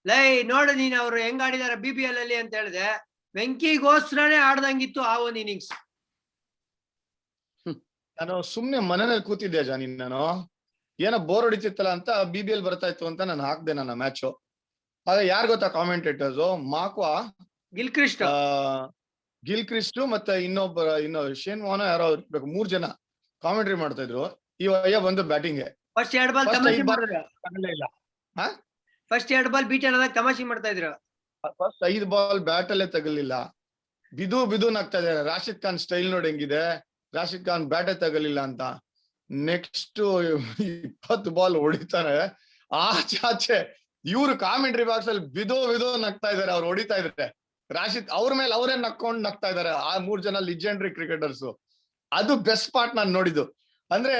ಲೈ ನೋಡು ನೀನ್ ಅವ್ರು ಹೆಂಗ್ ಆಡಿದಾರೆ BBL ಅಲ್ಲಿ ಅಂತ ಹೇಳಿದೆ. ವೆಂಕಿಗೋಸ್ಕರನೇ ಆಡ್ದಂಗಿತ್ತು ಆ ಒಂದು ಇನ್ನಿಂಗ್ಸ್. ನಾನು ಸುಮ್ನೆ ಮನೆಯಲ್ಲಿ ಕೂತಿದ್ದೆ ಜಾನಿ, ನಾನು ಏನೋ ಬೋರ್ ಹೊಡಿತಿತ್ತಲ್ಲ ಅಂತ BBL ಬರ್ತಾ ಇತ್ತು ಅಂತ ನಾನು ಹಾಕ್ದೆ ನನ್ನ ಮ್ಯಾಚು. ಆಗ ಯಾರು ಗೊತ್ತಾ ಕಾಮೆಂಟೇಟರ್ಸ್? ಮಾಕ್ವಾ, ಗಿಲ್ಕ್ರಿಸ್ಟ್ ಮತ್ತೆ ಇನ್ನೋ ಶೇನ್ ವಾರ್ನ್ ಯಾರೋ ಇರ್ಬೇಕು, 3 ಜನ ಕಾಮೆಂಟ್ರಿ ಮಾಡ್ತಾ ಇದ್ರು. ಈ ಬಂದು ಬ್ಯಾಟಿಂಗ್ ಫಸ್ಟ್ 2 ಬಾಲ್ ತಮಾಷೆ ಮಾಡಿದ್ರು. ಇಲ್ಲ, ಫಸ್ಟ್ 2 ಬಾಲ್ ಬೀಟ್ ಅನ್ನೋದಾಗ ತಮಾಷೆ ಮಾಡ್ತಾ ಇದ್ರು. ಫಸ್ಟ್ 5 ಬಾಲ್ ಬ್ಯಾಟ್ ಅಲ್ಲೇ ತಗಲಿಲ್ಲ, ಬಿದು ನಾಗ್ತಾ ಇದಾರೆ. ರಾಶಿದ್ ಖಾನ್ ಸ್ಟೈಲ್ ನೋಡಿ ಹೆಂಗಿದೆ, ರಾಶಿದ್ ಖಾನ್ ಬ್ಯಾಟೇ ತಗಲಿಲ್ಲ ಅಂತ. ನೆಕ್ಸ್ಟ್ 20 ಬಾಲ್ ಹೊಡಿತಾರೆ ಆಚೆ. ಇವ್ರು ಕಾಮೆಂಟ್ರಿ ಬಾಕ್ಸ್ ಅಲ್ಲಿ ಬಿದು ನಗ್ತಾ ಇದಾರೆ, ಅವ್ರು ಹೊಡಿತಾ ಇದಾರೆ. ರಾಶಿದ್ ಅವ್ರ ಮೇಲೆ ಅವರೇ ನಗ್ತಾ ಇದಾರೆ, ಆ 3 ಜನ ಲಿಜೆಂಡ್ರಿ ಕ್ರಿಕೆಟರ್ಸ್. ಅದು ಬೆಸ್ಟ್ ಪಾರ್ಟ್ ನಾನು ನೋಡಿದ್ದು. ಅಂದ್ರೆ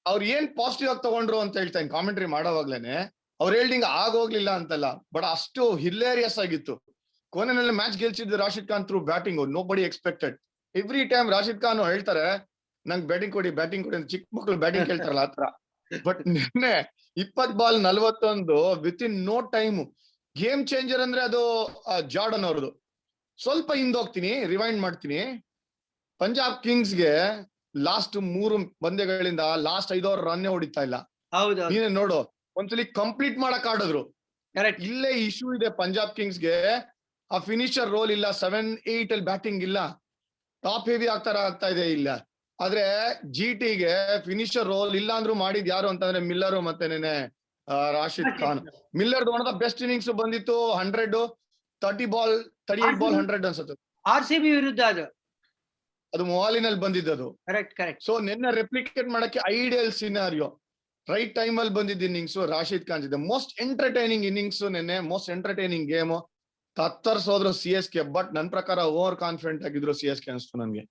ಅವ್ರು ಏನ್ ಪಾಸಿಟಿವ್ ಆಗಿ ತಗೊಂಡ್ರು ಅಂತ ಹೇಳ್ತಾನೆ ಕಾಮೆಂಟ್ರಿ ಮಾಡೋವಾಗ್ಲೇನೆ. ಅವ್ರು ಹೇಳ್ದಿಂಗ ಆಗೋಗ್ಲಿಲ್ಲ ಅಂತಲ್ಲ, ಬಟ್ ಅಷ್ಟು ಹಿಲೇರಿಯಸ್ ಆಗಿತ್ತು. ಕೊನೆಯಲ್ಲಿ ಮ್ಯಾಚ್ ಗೆಲ್ಸಿದ್ದು Rashid Khan through batting. Nobody expected. Every time Rashid Khan ಹೇಳ್ತಾರೆ ನಂಗೆ ಬ್ಯಾಟಿಂಗ್ ಕೊಡಿ ಅಂತ, ಚಿಕ್ಕ ಮಕ್ಳು ಬ್ಯಾಟಿಂಗ್ ಕೇಳ್ತಾರಲ್ಲ ಆತರ. ಬಟ್ ನಿನ್ನೆ 20 ball 41 within no time. Game changer ಅಂದ್ರೆ ಅದು ಜಾರ್ಡನ್ ಅವ್ರದ್ದು. ಸ್ವಲ್ಪ ಹಿಂದೋಗ್ತೀನಿ, ರಿವೈಂಡ್ ಮಾಡ್ತೀನಿ. ಪಂಜಾಬ್ ಕಿಂಗ್ಸ್ಗೆ ಲಾಸ್ಟ್ 3 ಪಂದ್ಯಗಳಿಂದ ಲಾಸ್ಟ್ 5 ಓವರ್ ರನ್ನೇ ಹೊಡಿತಾ ಇಲ್ಲ. ನೀನೇ ನೋಡು, ಒಂದ್ಸಲಿ ಕಂಪ್ಲೀಟ್ ಮಾಡಕ್ ಆಡಿದ್ರು. ಇಲ್ಲೇ ಇಶ್ಯೂ ಇದೆ ಪಂಜಾಬ್ ಕಿಂಗ್ಸ್ಗೆ. ಆ ಫಿನಿಶರ್ ರೋಲ್ ಇಲ್ಲ, 7-8 ಅಲ್ಲಿ ಬ್ಯಾಟಿಂಗ್ ಇಲ್ಲ, ಟಾಪ್ ಹೆವಿ ಆಗ್ತಾ ಇದೆ ಇಲ್ಲ. ಆದ್ರೆ GTಗೆ ಫಿನಿಶರ್ ರೋಲ್ ಇಲ್ಲ ಅಂದ್ರೂ ಮಾಡಿದ್ ಯಾರು ಅಂತಂದ್ರೆ ಮಿಲ್ಲರ್ ಮತ್ತೆ Rashid Khan. Miller one of the best innings ಬಂದಿತ್ತು. 100 38 ಬಾಲ್ 100 ಅನ್ಸುತ್ತೆ. RCB ವಿರುದ್ಧ ಅದು ಮೊಹಾಲಿನಲ್ಲಿ ಬಂದಿದ್ದದು. ಕರೆಕ್ಟ್. ಸೊ ನಿನ್ನೆ ರೆಪ್ಲಿಕೇಟ್ ಮಾಡಕ್ಕೆ ಐಡಿಯಲ್ ಸಿನಾರಿಯೋ, ರೈಟ್ ಟೈಮ್ ಅಲ್ಲಿ ಬಂದಿದ್ದ ಇನ್ನಿಂಗ್ಸ್ ರಾಶಿದ್ ಖಾನ್ ಇದೆ. ಮೋಸ್ಟ್ ಎಂಟರ್ಟೈನಿಂಗ್ ಇನ್ನಿಂಗ್ಸ್ ನಿನ್ನೆ, ಮೋಸ್ಟ್ ಎಂಟರ್ಟೈನಿಂಗ್ ಗೇಮ್. ತತ್ತರ್ಸೋದ್ರು CSK. ಬಟ್ ನನ್ ಪ್ರಕಾರ ಓವರ್ ಕಾನ್ಫಿಡೆಂಟ್ ಆಗಿದ್ರು CSK ಅನ್ಸ್ತು ನನ್ಗೆ.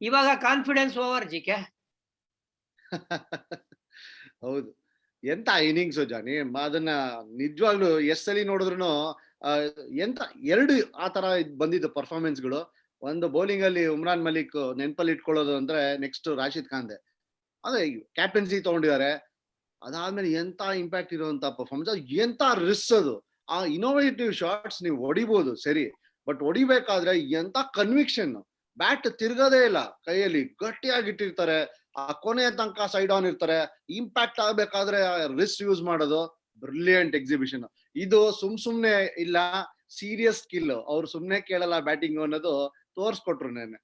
ಇವಾಗ ಕಾನ್ಫಿಡೆನ್ಸ್ ಓವರ್ ಜಿಕೆ. ಹೌದು, ಎಂತ ಇನ್ನಿಂಗ್ಸ್ ಜಾನಿ. ಅದನ್ನ ನಿಜವಾಗ್ಲು ಎಲ್ಲಿ ನೋಡಿದ್ರು ಎಂತ 2 ಆತರ ಬಂದಿದ್ದು ಪರ್ಫಾರ್ಮೆನ್ಸ್ಗಳು. ಒಂದು ಬೌಲಿಂಗ್ ಅಲ್ಲಿ ಉಮ್ರಾನ್ ಮಲಿಕ್ ನೆನಪಲ್ಲಿ ಇಟ್ಕೊಳ್ಳೋದು ಅಂದ್ರೆ ನೆಕ್ಸ್ಟ್ ರಾಶಿದ್ ಖಾನ್ದೆ. ಅದೇ ಕ್ಯಾಪ್ಟನ್ಸಿ ತಗೊಂಡಿದ್ದಾರೆ. ಅದಾದ್ಮೇಲೆ ಎಂತ ಇಂಪ್ಯಾಕ್ಟ್ ಇರುವಂತ ಪರ್ಫಾರ್ಮೆನ್ಸ್, ಎಂತ ರಿಸ್ಕ್ ಅದು. ಆ ಇನೋವೇಟಿವ್ ಶಾಟ್ಸ್ ನೀವು ಹೊಡಿಬಹುದು ಸರಿ, ಬಟ್ ಹೊಡಿಬೇಕಾದ್ರೆ ಎಂತ ಕನ್ವಿಕ್ಷನ್. ಬ್ಯಾಟ್ ತಿರ್ಗದೇ ಇಲ್ಲ ಕೈಯಲ್ಲಿ, ಗಟ್ಟಿಯಾಗಿಟ್ಟಿರ್ತಾರೆ. ಆ ಕೊನೆಯ ತನಕ ಸೈಡ್ ಆನ್ ಇರ್ತಾರೆ. ಇಂಪ್ಯಾಕ್ಟ್ ಆಗ್ಬೇಕಾದ್ರೆ ರಿಸ್ಟ್ ಯೂಸ್ ಮಾಡೋದು ಬ್ರಿಲಿಯಂಟ್ ಎಕ್ಸಿಬಿಷನ್. ಇದು ಸುಮ್ನೆ ಇಲ್ಲ, ಸೀರಿಯಸ್ ಸ್ಕಿಲ್. ಅವ್ರು ಸುಮ್ನೆ ಕೇಳಲ್ಲ ಬ್ಯಾಟಿಂಗ್ ಅನ್ನೋದು ತೋರ್ಸ್ಕೊಟ್ರು ನೆನ್ನೆ.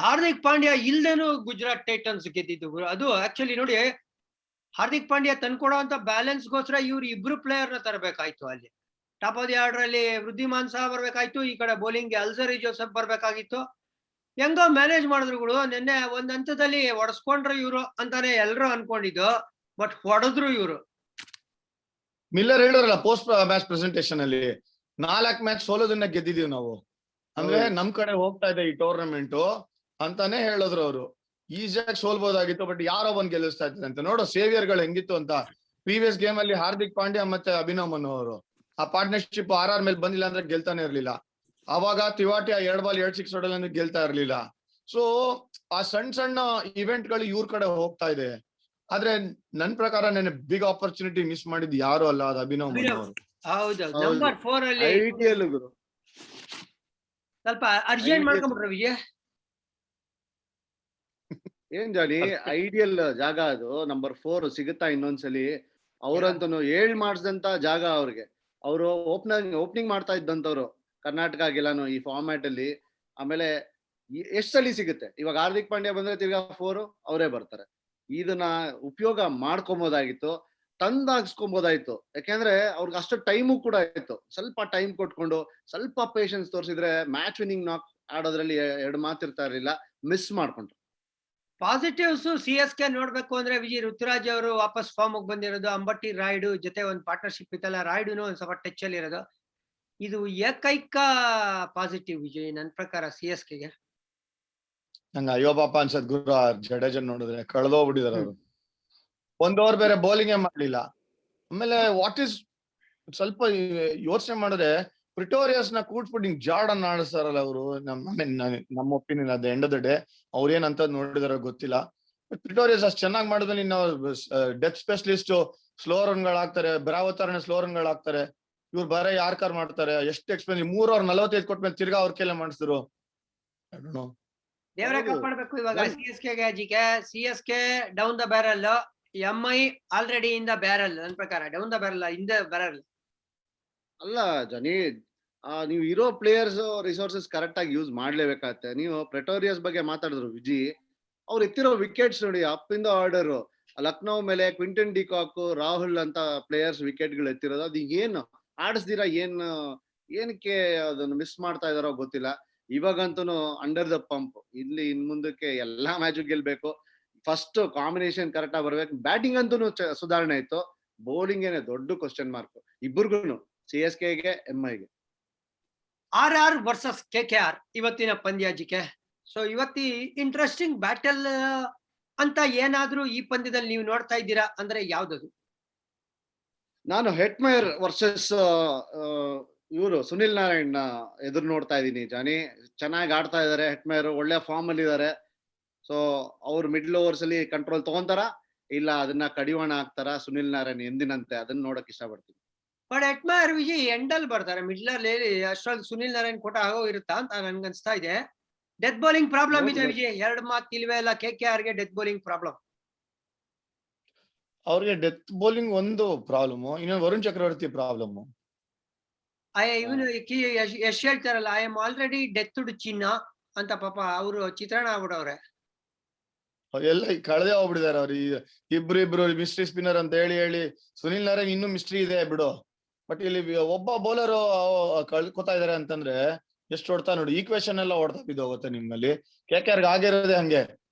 ಹಾರ್ದಿಕ್ ಪಾಂಡ್ಯ ಇಲ್ದೇನು ಗುಜರಾತ್ ಟೈಟನ್ಸ್ ಗೆದ್ದಿದ್ದು. ಅದು ಆಕ್ಚುಲಿ ನೋಡಿ, ಹಾರ್ದಿಕ್ ಪಾಂಡ್ಯ ತಂದ್ಕೊಡೋ ಅಂತ ಬ್ಯಾಲೆನ್ಸ್ ಗೋಸ್ಕರ ಇವ್ರು 2 ಪ್ಲೇಯರ್ ನ ತರಬೇಕಾಯ್ತು. ಅಲ್ಲಿ ಟಾಪ್ ಆಫ್ ದಿ ಆರ್ಡರ್ ಅಲ್ಲಿ ವೃದ್ಧಿಮಾನ್ ಸಹ ಬರ್ಬೇಕಾಯ್ತು, ಈ ಕಡೆ ಬೌಲಿಂಗ್ ಗೆ ಅಲ್ಜರಿ ಜೋಸೆಫ್ ಬರ್ಬೇಕಾಗಿತ್ತು. ಹೆಂಗೋ ಮ್ಯಾನೇಜ್ ಮಾಡಿದ್ರು. ನಿನ್ನೆ ಒಂದ್ ಹಂತದಲ್ಲಿ ಹೊಡೆಸ್ಕೊಂಡ್ರು ಇವ್ರು ಅಂತಾನೆ ಎಲ್ರು ಅನ್ಕೊಂಡಿದ್ದು, ಬಟ್ ಹೊಡೆದ್ರು ಇವ್ರು. ಮಿಲ್ಲರ್ ಹೇಳಿದ್ರಲ್ಲ ಪೋಸ್ಟ್ ಮ್ಯಾಚ್ ಪ್ರೆಸೆಂಟೇಷನ್ ಅಲ್ಲಿ, 4 ಮ್ಯಾಚ್ ಸೋಲೋದನ್ನ ಗೆದ್ದಿದೀವಿ ನಾವು, ಅಂದ್ರೆ ನಮ್ ಕಡೆ ಹೋಗ್ತಾ ಇದೆ ಈ ಟೂರ್ನಮೆಂಟ್ ಅಂತಾನೆ ಹೇಳಿದ್ರು ಅವರು. ಈಸಿಯಾಗಿ ಸೋಲ್ಬೋದಾಗಿತ್ತು, ಬಟ್ ಯಾರೋ ಒಂದ್ ಗೆಲ್ಲಿಸ್ತಾ ಇದ್ದಾರೆ ಅಂತ. ನೋಡು ಸೇವಿಯರ್ ಗಳು ಹೆಂಗಿತ್ತು ಅಂತ. ಪ್ರೀವಿಯಸ್ ಗೇಮ್ ಅಲ್ಲಿ ಹಾರ್ದಿಕ್ ಪಾಂಡ್ಯ ಮತ್ತೆ ಅಭಿನವ್ ಮನು ಅವರು ಆ ಪಾರ್ಟ್ನರ್ಶಿಪ್ RR ಮೇಲೆ ಬಂದಿಲ್ಲ ಅಂದ್ರೆ ಗೆಲ್ತಾನೆ ಇರ್ಲಿಲ್ಲ. ಅವಾಗ ತಿವಾಟಿಯ 2 ಬಾಲ್ 2 6 ಹೊಡೆಲ್ಲ ಗೆಲ್ತಾ ಇರ್ಲಿಲ್ಲ. ಸೊ ಆ ಸಣ್ಣ ಇವೆಂಟ್ ಗಳು ಇವ್ರ ಕಡೆ ಹೋಗ್ತಾ ಇದೆ. ಆದ್ರೆ ನನ್ ಪ್ರಕಾರ ನೆನೆ ಬಿಗ್ ಆಪರ್ಚುನಿಟಿ ಮಿಸ್ ಮಾಡಿದ್ ಯಾರು ಅಲ್ಲ, ಅದು ಅಭಿನವ್ ಮನು ಅವರು. ಹೌದು, ನಂಬರ್ 4 ಅಲ್ಲಿ ಸ್ವಲ್ಪ ಅರ್ಜೆಂಟ್ ಮಾಡ್ಕೊಂಡ್ಬಿಟ್ರೆ ವಿಜಯ್. ಏನ್ ಜಾನಿ, ಐಡಿಯಲ್ ಜಾಗ ಅದು. ನಂಬರ್ 4 ಸಿಗುತ್ತಾ ಇನ್ನೊಂದ್ಸಲಿ? ಅವ್ರಂತೂ ಮಾಡಿಸಿದಂತ ಜಾಗ ಅವ್ರಿಗೆ. ಅವರು ಓಪನಿಂಗ್ ಮಾಡ್ತಾ ಇದ್ದಂತವ್ರು ಕರ್ನಾಟಕ ಗೆಲ್ಲಾನು ಈ ಫಾರ್ಮ್ಯಾಟ್ ಅಲ್ಲಿ. ಆಮೇಲೆ ಎಷ್ಟ್ ಸಲಿ ಸಿಗುತ್ತೆ ಇವಾಗ? ಹಾರ್ದಿಕ್ ಪಾಂಡ್ಯ ಬಂದ್ರೆ ತಿರ್ಗಾ 4 ಅವರೇ ಬರ್ತಾರೆ. ಇದನ್ನ ಉಪಯೋಗ ಮಾಡ್ಕೊಬೋದಾಗಿತ್ತು, ತಂದಾಗ್ಸ್ಕೊಬೋದಾಯ್ತು. ಯಾಕೆಂದ್ರೆ ಅವ್ರಿಗೆ ಅಷ್ಟು ಟೈಮು ಕೂಡ ಇತ್ತು. ಸ್ವಲ್ಪ ಟೈಮ್ ಕೊಟ್ಕೊಂಡು ಸ್ವಲ್ಪ ಪೇಷನ್ಸ್ ತೋರಿಸಿದ್ರೆ ಮ್ಯಾಚ್ ವಿನ್ನಿಂಗ್ ನಾಕ್ ಆಡೋದ್ರಲ್ಲಿ ಎರಡು ಮಾತಿರ್ತಾ ಇರ್ಲಿಲ್ಲ, ಮಿಸ್ ಮಾಡ್ಕೊಂಡ್ರು. ಪಾಸಿಟಿವ್ಸ್ CSK ನೋಡ್ಬೇಕು ಅಂದ್ರೆ ವಿಜಯ್ ಋತುರಾಜ್ ಅವರು ವಾಪಸ್ ಫಾರ್ಮ್ ಬಂದಿರೋದು, ಅಂಬಟಿ ರಾಯ್ಡು ಜೊತೆ ಒಂದು ಪಾರ್ಟ್ನರ್ಶಿಪ್ ಇತ್ತಲ್ಲ, ರಾಯ್ಡುನು ಒಂದ್ ಸ್ವಲ್ಪ ಟಚ್ ಅಲ್ಲಿ ಇರೋದು, ಇದು ಏಕೈಕ ಪಾಸಿಟಿವ್ ವಿಜಯ್ ನನ್ನ ಪ್ರಕಾರ CSKಗೆ. ನಂಗೆ ಅಯ್ಯೋ ಪಾಪ ಅನ್ಸತ್ ಗುರು ಜಡೇಜನ್ ನೋಡಿದ್ರೆ, ಕಳ್ದೋಗ್ಬಿಟ್ಟಿದಾರೆ ಅವರು. 1 ಓವರ್ ಬೇರೆ ಬೌಲಿಂಗ್ ಮಾಡ್ಲಿಲ್ಲ. ಆಮೇಲೆ ವಾಟ್ ಇಸ್ ಸ್ವಲ್ಪ ಯೋಚನೆ ಮಾಡಿದ್ರೆ ಪ್ರಿಟೋರಿಯಸ್ ನ ಕೂಡ್ಸ್ಬಿಟ್ಟು ಜಾರ್ಡನ್ ಆಡಿಸ್ತಾರಲ್ಲ ಅವರು. ನಮ್ಮ ಒಪಿನಿಯನ್ ಅದ ಎಂಡ್ ಆಫ್ ದ ಡೇ ಅವ್ರ ಏನಂತ ನೋಡಿದಾರ ಗೊತ್ತಿಲ್ಲ. ಪ್ರಿಟೋರಿಯಸ್ ಅಷ್ಟು ಚೆನ್ನಾಗಿ ಮಾಡಿದ್ರೆ ಇನ್ನು ಡೆತ್ ಸ್ಪೆಷಲಿಸ್ಟ್ ಸ್ಲೋ ರನ್ ಗಳು ಹಾಕ್ತಾರೆ, ಬ್ರಾವತಾರಣ ಸ್ಲೋ ರನ್ ಗಳು ಹಾಕ್ತಾರೆ. ಇವ್ರು ಬರೇ ಯಾರ್ಕಾರ್ ಮಾಡ್ತಾರೆ, ಎಷ್ಟು ಎಕ್ಸ್ಪೆನ್ಸಿವ್ 3 ಓವರ್ 45 ಕೊಟ್ಮೇಲೆ ತಿರ್ಗಾ ಅವ್ರ ಕೈಲೇ ಮಾಡಿಸಿದ್ರು. ದೇವರೇ ಹೌದು. ಕಾಪಾಡ್ಬೇಕು ಇವಾಗ CSKಗೆ. CSK down the barrel, MI already in the barrel. ನನ್ನ ಪ್ರಕಾರ down the barrel, in the barrel. ಅಲ್ಲ ಜನಿ, ನೀವು ಇರೋ ಪ್ಲೇಯರ್ಸ್ ರಿಸೋರ್ಸಸ್ ಕರೆಕ್ಟ್ ಆಗಿ ಯೂಸ್ ಮಾಡ್ಲೇಬೇಕಾಗತ್ತೆ. ನೀವು ಪ್ರೆಟೋರಿಯಸ್ ಬಗ್ಗೆ ಮಾತಾಡಿದ್ರು ವಿಜಿ, ಅವ್ರು ಎತ್ತಿರೋ ವಿಕೆಟ್ಸ್ ನೋಡಿ, up in the order. Lucknow ಮೇಲೆ ಕ್ವಿಂಟನ್ ಡಿಕಾಕ್, ರಾಹುಲ್ ಅಂತ ಪ್ಲೇಯರ್ಸ್ ವಿಕೆಟ್ ಗಳು ಎತ್ತಿರೋದು. ಅದು ಏನು ಆಡಿಸ್ದಿರಾ ಏನಕ್ಕೆ ಅದನ್ನು ಮಿಸ್ ಮಾಡ್ತಾ ಇದಾರೋ ಗೊತ್ತಿಲ್ಲ. ಇವಾಗಂತೂ ಅಂಡರ್ ದ ಪಂಪ್. ಇಲ್ಲಿ ಇನ್ ಮುಂದಕ್ಕೆ ಎಲ್ಲಾ ಮ್ಯಾಚ್ ಗೆಲ್ಬೇಕು. ಫಸ್ಟ್ ಕಾಂಬಿನೇಷನ್ ಕರೆಕ್ಟ್ ಆಗಿ ಬರ್ಬೇಕು. ಬ್ಯಾಟಿಂಗ್ ಅಂತೂ ಸುಧಾರಣೆ ಇತ್ತು, ಬೌಲಿಂಗ್ ಏನೇ ದೊಡ್ಡ ಕ್ವಶನ್ ಮಾರ್ಕ್ ಇಬ್ಬರಿಗೂ, CSKಗೆ MIಗೆ. RR ವರ್ಸಸ್ KKR ಇವತ್ತಿನ ಪಂದ್ಯ ಜಿಕೆ. ಸೊ ಇವತ್ತಿ ಇಂಟ್ರೆಸ್ಟಿಂಗ್ ಬ್ಯಾಟಲ್ ಅಂತ ಏನಾದ್ರೂ ಈ ಪಂದ್ಯದಲ್ಲಿ ನೀವು ನೋಡ್ತಾ ಇದ್ದೀರಾ ಅಂದ್ರೆ ಯಾವ್ದದು? ನಾನು ಹೆಟ್ಮೇರ್ ವರ್ಸಸ್ ಇವರು ಸುನಿಲ್ ನಾರಾಯಣ್ ಎದುರು ನೋಡ್ತಾ ಇದ್ದೀನಿ ಜಾನಿ. ಚೆನ್ನಾಗಿ ಆಡ್ತಾ ಇದಾರೆ ಹೆಟ್ಮೇರ್, ಒಳ್ಳೆ ಫಾರ್ಮ್ ಅಲ್ಲಿ ಇದಾರೆ. ಸೊ ಅವ್ರು ಮಿಡ್ಲ್ ಓವರ್ಸ್ ಅಲ್ಲಿ ಕಂಟ್ರೋಲ್ ತಗೊಂತಾರ, ಇಲ್ಲ ಅದನ್ನ ಕಡಿವಾಣ ಹಾಕ್ತಾರ ಸುನಿಲ್ ನಾರಾಯಣ್ ಎಂದಿನಂತೆ, ಅದನ್ನ ನೋಡಕ್ ಇಷ್ಟಪಡ್ತೀನಿ. ಬಟ್ ಹೆಟ್ಮೇರ್ ವಿಜಯ್ ಎಂಡಲ್ ಬರ್ತಾರೆ, ಮಿಡ್ಲರ್ ಅಷ್ಟೊಂದು ಸುನಿಲ್ ನಾರಾಯಣ್ ಕೊಟ್ಟ ಆಗೋ ಇರುತ್ತಾ ಅಂತ ನನ್ಗನ್ಸ್ತಾ ಇದೆ. ಡೆತ್ ಬೌಲಿಂಗ್ ಪ್ರಾಬ್ಲಮ್ ಇದೆ ವಿಜಯ್, 2 ಮಾತು ಇಲ್ವೇ ಇಲ್ಲ. KKRಗೆ ಡೆತ್ ಬೌಲಿಂಗ್ ಪ್ರಾಬ್ಲಮ್. ಅವ್ರಿಗೆ ಡೆತ್ ಬೌಲಿಂಗ್ ಒಂದು ಪ್ರಾಬ್ಲಮ್, ಇನ್ನೊಂದು ವರುಣ್ ಚಕ್ರವರ್ತಿ ಪ್ರಾಬ್ಲಮ್. ಇವನು ಯಶ್ ಹೇಳ್ತಾರಲ್ಲ, ಐ ಆಮ್ ಆಲ್ರೆಡಿ ಡೆತ್ ಚಿನ್ನ ಅಂತ. ಪಾಪ ಅವರು ಚಿತ್ರಣ ಆಗ್ಬಿಡವ್ರೆ. ಎಲ್ಲ ಕಳೆದೇ ಹೋಗ್ಬಿಟ್ಟಿದಾರೆ ಅವ್ರು. ಇಬ್ರು ಮಿಸ್ಟ್ರಿ ಸ್ಪಿನ್ನರ್ ಅಂತ ಹೇಳಿ ಸುನಿಲ್ ನಾರಾಯಣ್ ಇನ್ನೂ ಮಿಸ್ಟ್ರಿ ಇದೆ ಬಿಡು. ಬಟ್ ಇಲ್ಲಿ ಒಬ್ಬ ಬೌಲರ್ ಕಳ್ಕೊತಾ ಇದಾರೆ ಅಂತಂದ್ರೆ ಎಷ್ಟು ಹೊಡ್ತಾ ನೋಡಿ, ಈಕ್ವೇಶನ್ ಎಲ್ಲ ಹೊಡ್ತಾ ಬಿದ್ದೋಗುತ್ತೆ ನಿಮ್ಮಲ್ಲಿ. KKR ಆಗಿರೋದೇ ಹಂಗೆ.